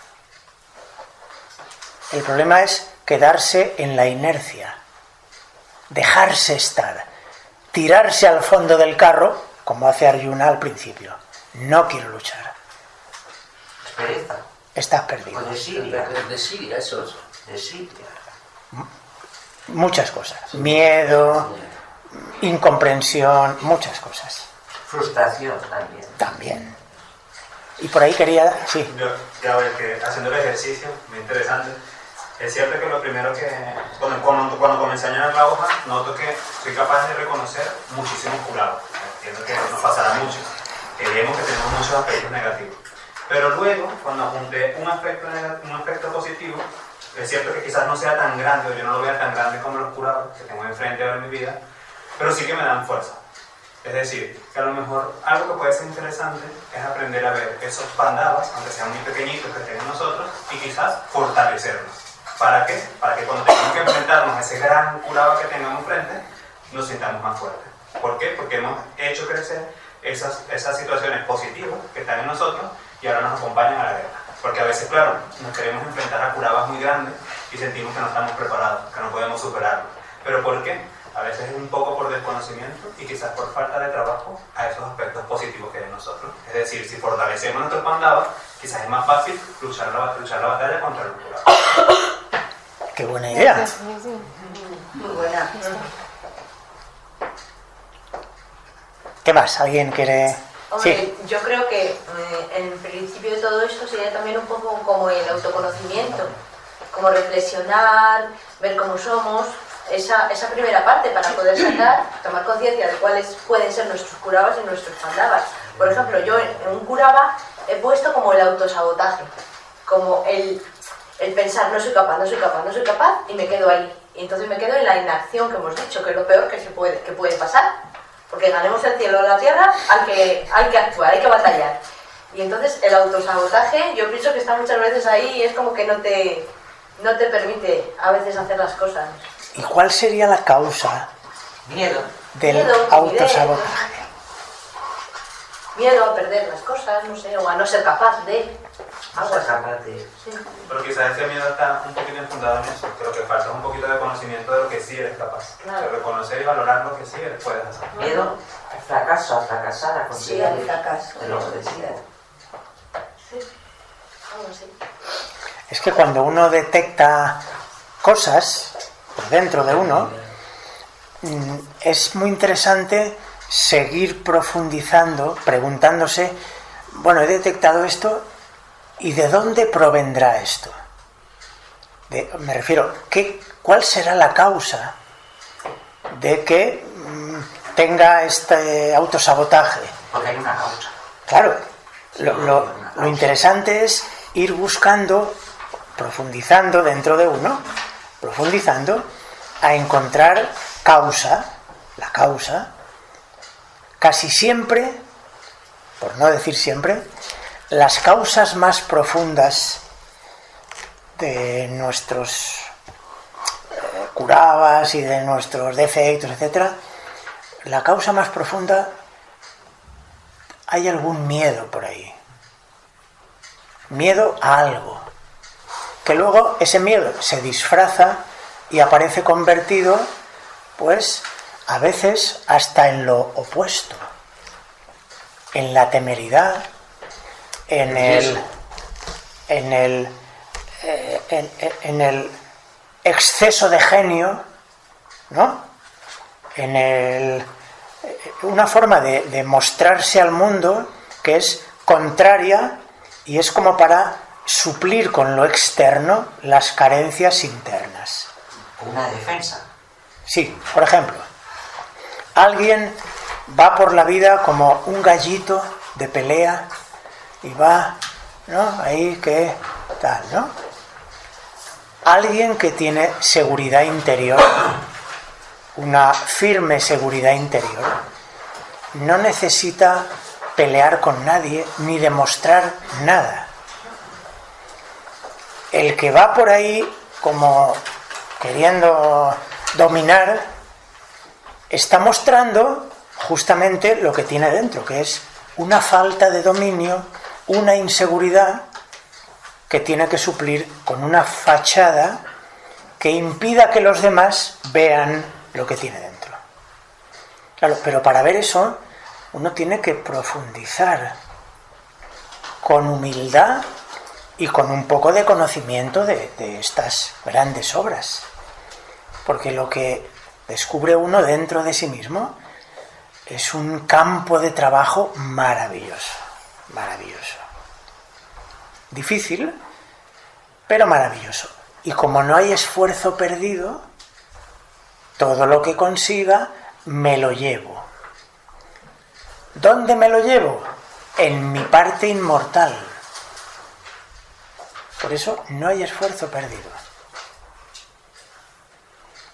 El problema es quedarse en la inercia, dejarse estar, tirarse al fondo del carro, como hace Arjuna al principio. No quiero luchar. Es pereza. Estás perdido. O desidia. Desidia, eso es. Desidia. Muchas cosas. Miedo, incomprensión, muchas cosas. Frustración también. También. Y por ahí quería... Sí. Yo ya veo que haciendo el ejercicio, muy interesante. Es cierto que lo primero que... Cuando comencé a llenar la hoja, noto que soy capaz de reconocer muchísimos curados. Entiendo que nos pasará mucho. Que vemos que tenemos muchos aspectos negativos. Pero luego, cuando apunté un aspecto positivo, es cierto que quizás no sea tan grande, o yo no lo vea tan grande como los curados que tengo enfrente ahora en mi vida, pero sí que me dan fuerza. Es decir, que a lo mejor algo que puede ser interesante es aprender a ver esos pandavas, aunque sean muy pequeñitos que tenemos nosotros, y quizás fortalecernos. ¿Para qué? Para que cuando tengamos que enfrentarnos a ese gran curado que tengamos enfrente, nos sintamos más fuertes. ¿Por qué? Porque hemos hecho crecer esas situaciones positivas que están en nosotros y ahora nos acompañan a la guerra. Porque a veces, claro, nos queremos enfrentar a curabas muy grandes y sentimos que no estamos preparados, que no podemos superarlo. ¿Pero por qué? A veces es un poco por desconocimiento y quizás por falta de trabajo a esos aspectos positivos que hay en nosotros. Es decir, si fortalecemos nuestros pandavas, quizás es más fácil luchar la batalla contra el curado. ¡Qué buena idea! Muy buena. ¿Qué más? ¿Alguien quiere...? Hombre, Sí. yo creo que en principio de todo esto sería también un poco como el autoconocimiento, como reflexionar, ver cómo somos, esa primera parte para poder sacar, tomar conciencia de cuáles pueden ser nuestros curados y nuestros pandavas. Por ejemplo, yo en un curaba he puesto como el autosabotaje, como el pensar no soy capaz, y me quedo ahí. Y entonces me quedo en la inacción que hemos dicho, que es lo peor que puede pasar. Porque ganemos el cielo o la tierra, hay que actuar, hay que batallar. Y entonces el autosabotaje, yo pienso que está muchas veces ahí y es como que no te permite a veces hacer las cosas. ¿Y cuál sería la causa del autosabotaje? Miedo a perder las cosas, no sé, o a no ser capaz de... Sí. Pero quizás ese miedo está un poquito infundado en eso. Creo que falta un poquito de conocimiento de lo que sí eres capaz. Claro. O sea, reconocer y valorar lo que sí puedes hacer. Miedo al fracaso, a fracasar, a conseguir al fracaso. de lo que decía. Sí, algo así. Es que cuando uno detecta cosas por dentro de uno, es muy interesante seguir profundizando, preguntándose, bueno, he detectado esto, ¿y de dónde provendrá esto? Me refiero, ¿cuál será la causa de que tenga este autosabotaje? Porque hay una causa. Claro, lo interesante es ir buscando, profundizando dentro de uno, a encontrar la causa. Casi siempre, por no decir siempre, las causas más profundas de nuestros curabas y de nuestros defectos, etc., la causa más profunda, hay algún miedo por ahí. Miedo a algo. Que luego ese miedo se disfraza y aparece convertido, pues, a veces hasta en lo opuesto. En la temeridad, en el exceso de genio, ¿no? Una forma de mostrarse al mundo que es contraria y es como para suplir con lo externo las carencias internas. Una defensa. Sí, por ejemplo, alguien va por la vida como un gallito de pelea y va, ¿no? Ahí que tal, ¿no? Alguien que tiene seguridad interior, una firme seguridad interior, no necesita pelear con nadie ni demostrar nada. El que va por ahí como queriendo dominar está mostrando justamente lo que tiene dentro, que es una falta de dominio, una inseguridad que tiene que suplir con una fachada que impida que los demás vean lo que tiene dentro. Claro, pero para ver eso uno tiene que profundizar con humildad y con un poco de conocimiento de estas grandes obras, porque lo que descubre uno dentro de sí mismo es un campo de trabajo maravilloso, maravilloso. Difícil, pero maravilloso. Y como no hay esfuerzo perdido, todo lo que consiga me lo llevo. ¿Dónde me lo llevo? En mi parte inmortal. Por eso no hay esfuerzo perdido.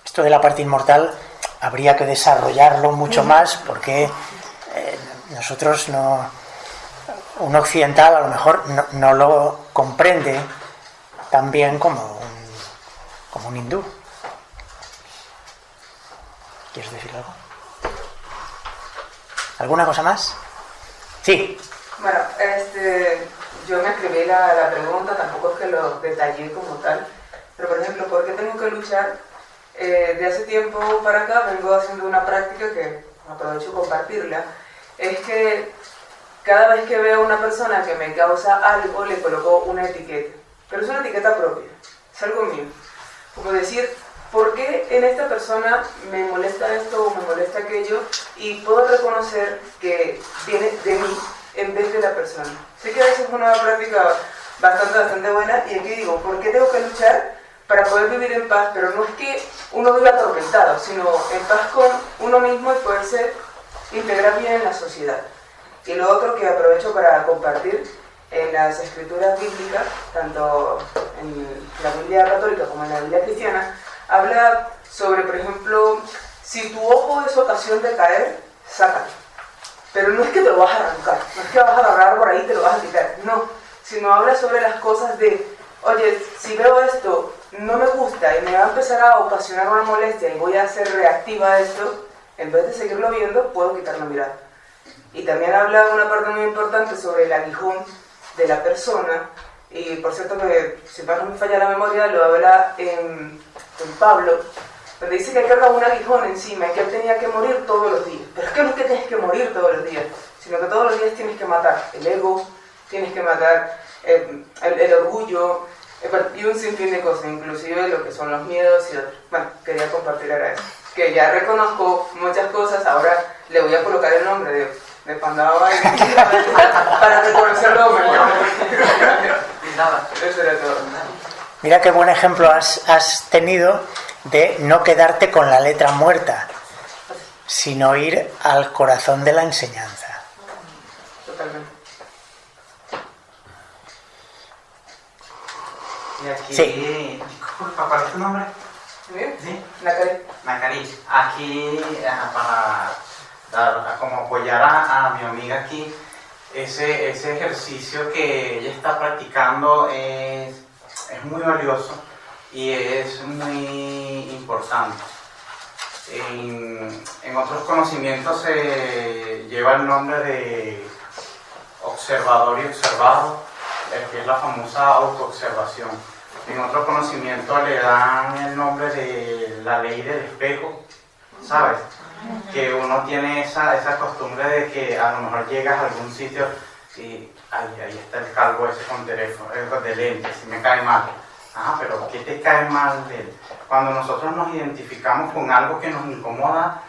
Esto de la parte inmortal habría que desarrollarlo mucho más, porque nosotros un occidental a lo mejor no lo comprende tan bien como un hindú. ¿Quieres decir algo? ¿Alguna cosa más? Sí. Bueno, yo me escribí la pregunta, tampoco es que lo detallé como tal, pero por ejemplo, ¿por qué tengo que luchar? De hace tiempo para acá vengo haciendo una práctica que aprovecho compartirla, es que cada vez que veo a una persona que me causa algo, le coloco una etiqueta, pero es una etiqueta propia, es algo mío, como decir, ¿por qué en esta persona me molesta esto o me molesta aquello? Y puedo reconocer que viene de mí en vez de la persona. Sé que a veces es una práctica bastante buena, y aquí digo, ¿por qué tengo que luchar para poder vivir en paz? Pero no es que uno viva atormentado, sino en paz con uno mismo y poderse integrar bien en la sociedad. Y lo otro que aprovecho para compartir, en las escrituras bíblicas, tanto en la Biblia católica como en la Biblia cristiana, habla sobre, por ejemplo, si tu ojo es ocasión de caer, sácalo. Pero no es que te lo vas a arrancar, no es que vas a agarrar por ahí y te lo vas a quitar, no. Sino habla sobre las cosas de, oye, si veo esto, no me gusta y me va a empezar a ocasionar una molestia y voy a ser reactiva a esto, en vez de seguirlo viendo, puedo quitar la mirada. Y también habla una parte muy importante sobre el aguijón de la persona, y por cierto que, si no me falla la memoria, lo habla en Pablo, donde dice que carga un aguijón encima y que él tenía que morir todos los días. Pero es que no es que tienes que morir todos los días, sino que todos los días tienes que matar el ego, tienes que matar el orgullo, y un sinfín de cosas, inclusive lo que son los miedos y otros. Bueno, quería compartir ahora eso. Que ya reconozco muchas cosas, ahora le voy a colocar el nombre de Pandava para reconocerlo mejor. Eso era todo. Mira qué buen ejemplo has tenido de no quedarte con la letra muerta, sino ir al corazón de la enseñanza. Totalmente. Y aquí, Sí. Disculpa, ¿cuál es tu nombre? ¿Sí? Nacari. Aquí, para como apoyar a mi amiga aquí, ese ejercicio que ella está practicando es muy valioso y es muy importante. En otros conocimientos se lleva el nombre de observador y observado, que es la famosa autoobservación. En otro conocimiento le dan el nombre de la ley del espejo, ¿sabes? Que uno tiene esa costumbre de que a lo mejor llegas a algún sitio y ahí está el calvo ese con teléfono, de lentes, y me cae mal. Ah, pero ¿qué te cae mal de él? Cuando nosotros nos identificamos con algo que nos incomoda,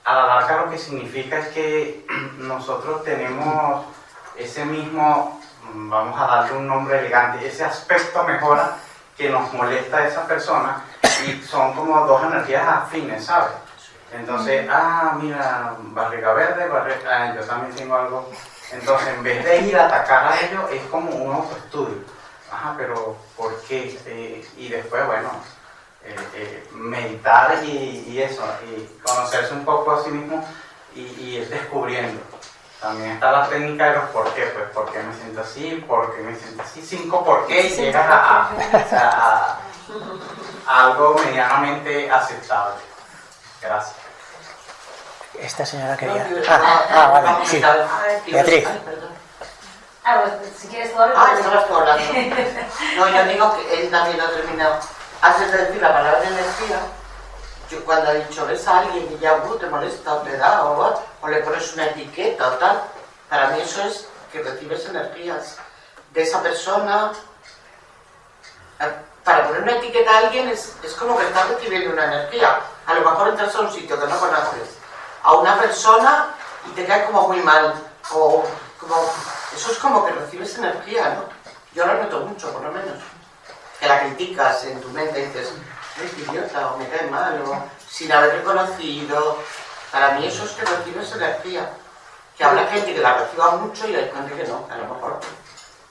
a la larga lo que significa es que nosotros tenemos ese mismo, vamos a darle un nombre elegante, ese aspecto mejora que nos molesta a esa persona, y son como dos energías afines, ¿sabes? Entonces, mira, barriga verde, yo también tengo algo. Entonces, en vez de ir a atacar a ellos, es como un autoestudio. Ajá, pero ¿por qué? Y después, bueno, meditar y eso, y conocerse un poco a sí mismo y ir descubriendo. También está la técnica de los por qué, pues por qué me siento así, por qué me siento así, 5 por qué, y llegas a algo medianamente aceptable. Gracias. Esta señora quería... vale, sí. Beatriz. Pues, si quieres tú hablar. Estabas tú hablando. No, yo digo que él también lo ha terminado. Antes de decir la palabra energía, yo cuando he dicho ves a alguien y ya te molesta o te da o le pones una etiqueta o tal, para mí eso es que recibes energías de esa persona. Para poner una etiqueta a alguien es como que estás recibiendo una energía. A lo mejor entras a un sitio que no conoces, a una persona y te cae como muy mal, o como... Eso es como que recibes energía, ¿no? Yo lo noto mucho, por lo menos. Que la criticas en tu mente y dices, qué idiota, o me cae mal, o sin haber reconocido. Para mí eso es que recibes energía. Que habrá gente que la reciba mucho y hay gente que no, a lo mejor.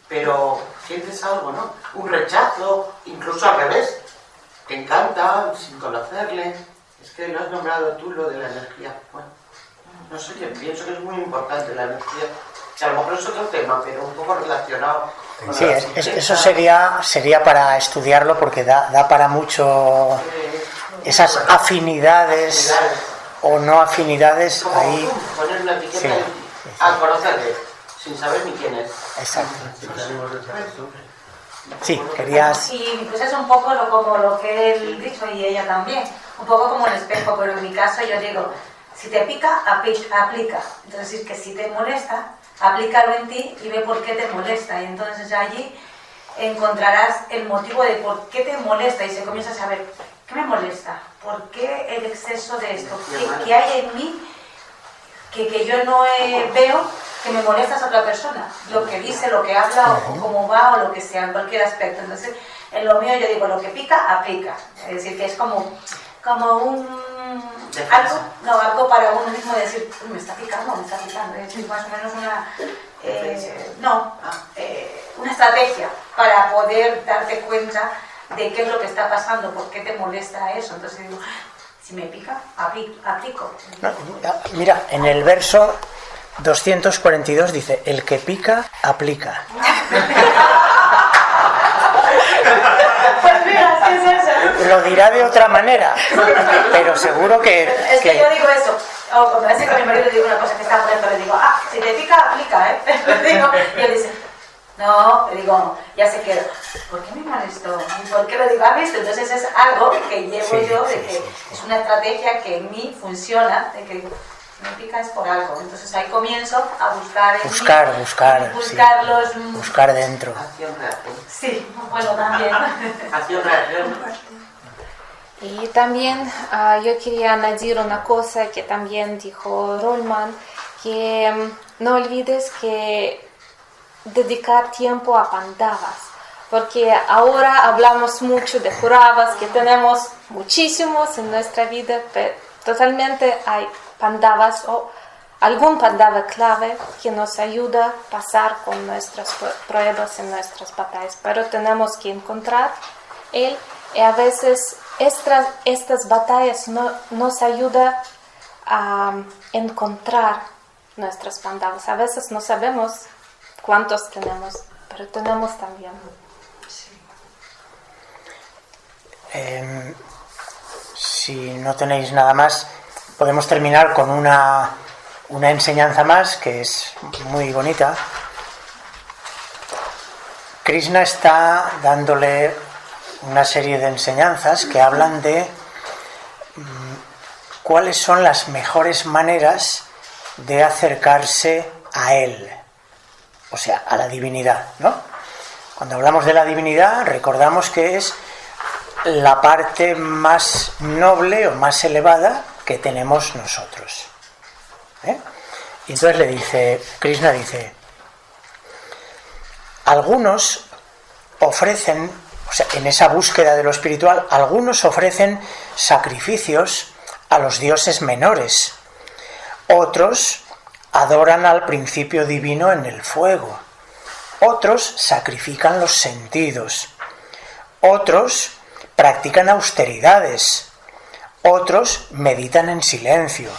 Pero sientes algo, ¿no? Un rechazo, incluso al revés. Te encanta, sin conocerle. Es que lo has nombrado tú, lo de la energía. Bueno, no sé, yo pienso que es muy importante la energía. Que a lo mejor es otro tema, pero un poco relacionado. Sí, eso sería para estudiarlo, porque da para mucho esas afinidades o no afinidades como ahí. Poner una etiqueta al conocerle, sin saber ni quién es. Exacto. Sí, querías... Sí, pues es un poco como lo que él dicho y ella también, un poco como el espejo, pero en mi caso yo digo, si te pica, aplica. Entonces es que si te molesta, aplícalo en ti y ve por qué te molesta. Y entonces allí encontrarás el motivo de por qué te molesta y se comienza a saber, ¿qué me molesta? ¿Por qué el exceso de esto? ¿Qué hay en mí que yo no veo que me molesta a otra persona? Lo que dice, lo que habla, o cómo va, o lo que sea, en cualquier aspecto. Entonces, en lo mío yo digo, lo que pica, aplica. Es decir, que es como algo para uno mismo decir, me está picando. Es más o menos una estrategia para poder darte cuenta de qué es lo que está pasando, por qué te molesta eso. Entonces digo, si me pica, aplico. No, mira, en el verso 242 dice, el que pica, aplica. Pues mira, ¿qué es eso? Lo dirá de otra manera, pero seguro que... Es que yo digo eso. O cuando hace con mi marido le digo una cosa que está poniendo, le digo, si te pica, aplica, Le digo, y él dice, no, le digo, ya se queda. ¿Por qué me molesto? ¿Por qué lo digo? ¿Has visto? Entonces es algo que llevo yo, de que es una estrategia que en mí funciona, de que si me pica es por algo. Entonces ahí comienzo a buscar en buscar dentro. Acción-reacción. Sí, bueno, también. Acción-reacción. Y también yo quería añadir una cosa que también dijo Rollman, que no olvides que dedicar tiempo a pandavas, porque ahora hablamos mucho de Kauravas, que tenemos muchísimos en nuestra vida, pero totalmente hay pandavas o algún pandava clave que nos ayuda a pasar con nuestras pruebas en nuestras batallas, pero tenemos que encontrar él, y a veces estas batallas nos ayudan a encontrar nuestras pandavas. A veces no sabemos cuántos tenemos, pero tenemos también. Si no tenéis nada más, podemos terminar con una enseñanza más que es muy bonita. Krishna está dándole una serie de enseñanzas que hablan de cuáles son las mejores maneras de acercarse a él, o sea, a la divinidad, ¿no? Cuando hablamos de la divinidad, recordamos que es la parte más noble o más elevada que tenemos nosotros. Y entonces Krishna dice, algunos ofrecen, o sea, en esa búsqueda de lo espiritual, algunos ofrecen sacrificios a los dioses menores, otros adoran al principio divino en el fuego, otros sacrifican los sentidos, otros practican austeridades, otros meditan en silencio,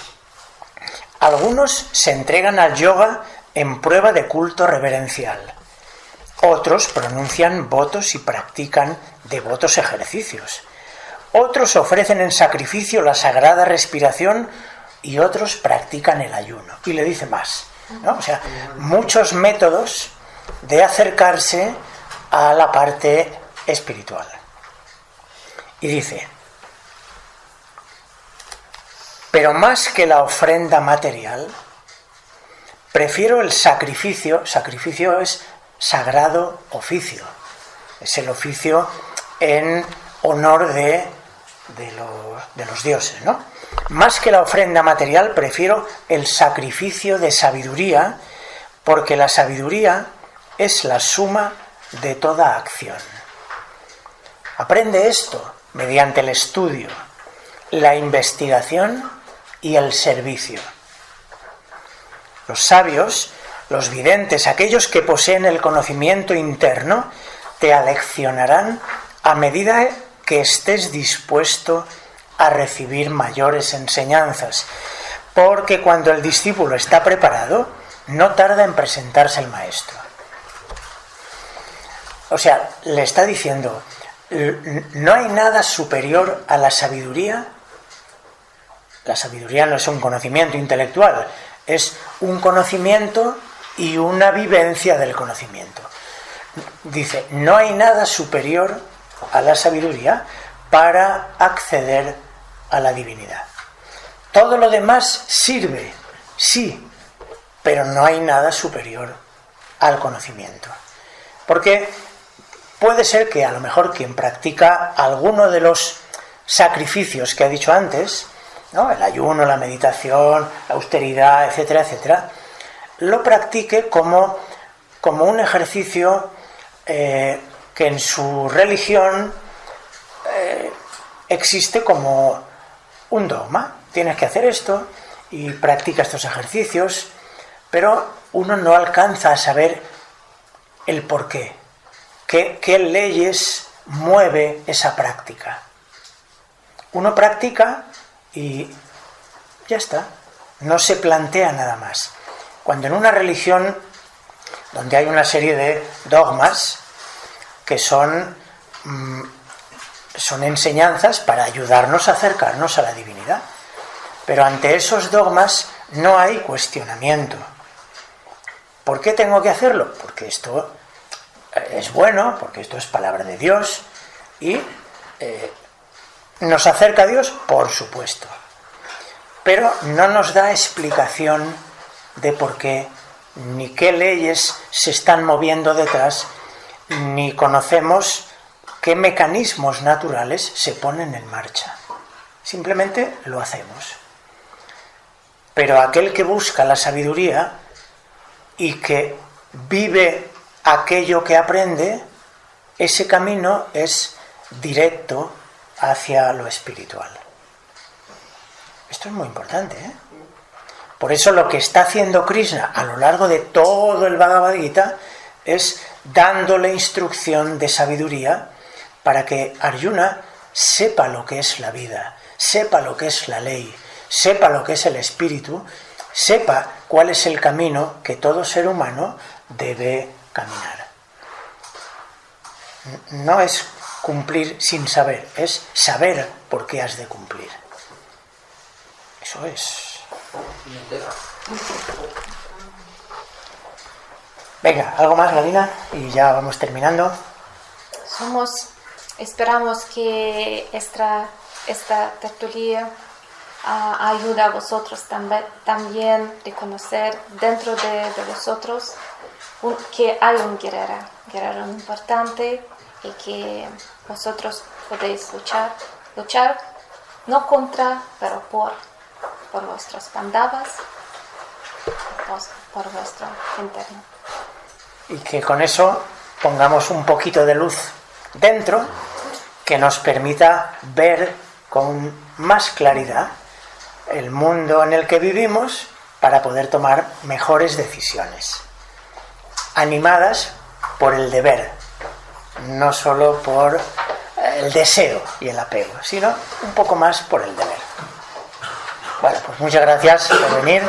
algunos se entregan al yoga en prueba de culto reverencial, otros pronuncian votos y practican devotos ejercicios, otros ofrecen en sacrificio la sagrada respiración y otros practican el ayuno. Y le dice más, ¿no? O sea, muchos métodos de acercarse a la parte espiritual. Y dice, pero más que la ofrenda material, prefiero el sacrificio. Sacrificio es sagrado oficio, es el oficio en honor de los dioses, ¿no? Más que la ofrenda material, prefiero el sacrificio de sabiduría, porque la sabiduría es la suma de toda acción. Aprende esto mediante el estudio, la investigación y el servicio. Los sabios, los videntes, aquellos que poseen el conocimiento interno, te aleccionarán a medida que estés dispuesto a recibir mayores enseñanzas, porque cuando el discípulo está preparado, no tarda en presentarse al maestro. O sea, le está diciendo, no hay nada superior a la sabiduría. La sabiduría no es un conocimiento intelectual, es un conocimiento y una vivencia del conocimiento. Dice, no hay nada superior a la sabiduría para acceder a la divinidad. Todo lo demás sirve, sí, pero no hay nada superior al conocimiento. Porque puede ser que a lo mejor quien practica alguno de los sacrificios que he dicho antes, ¿no? El ayuno, la meditación, la austeridad, etcétera, etcétera, lo practique como un ejercicio que en su religión existe como un dogma, tienes que hacer esto y practica estos ejercicios, pero uno no alcanza a saber el porqué, qué leyes mueve esa práctica. Uno practica y ya está, no se plantea nada más. Cuando en una religión donde hay una serie de dogmas que son enseñanzas para ayudarnos a acercarnos a la divinidad, pero ante esos dogmas no hay cuestionamiento. ¿Por qué tengo que hacerlo? Porque esto es bueno, porque esto es palabra de Dios y nos acerca a Dios, por supuesto, pero no nos da explicación de por qué, ni qué leyes se están moviendo detrás, ni conocemos qué mecanismos naturales se ponen en marcha. Simplemente lo hacemos. Pero aquel que busca la sabiduría y que vive aquello que aprende, ese camino es directo hacia lo espiritual. Esto es muy importante, ¿eh? Por eso lo que está haciendo Krishna a lo largo de todo el Bhagavad Gita es dándole instrucción de sabiduría para que Arjuna sepa lo que es la vida, sepa lo que es la ley, sepa lo que es el espíritu, sepa cuál es el camino que todo ser humano debe caminar. No es cumplir sin saber, es saber por qué has de cumplir. Eso es. Venga, ¿algo más, Galina? Y ya vamos terminando. Esperamos que esta tertulia ayuda a vosotros también reconocer dentro de vosotros que hay un guerrero importante y que vosotros podéis luchar no contra, pero por vuestras Pandavas, por vuestro interno. Y que con eso pongamos un poquito de luz dentro que nos permita ver con más claridad el mundo en el que vivimos para poder tomar mejores decisiones, animadas por el deber, no solo por el deseo y el apego, sino un poco más por el deber. Bueno, pues muchas gracias por venir.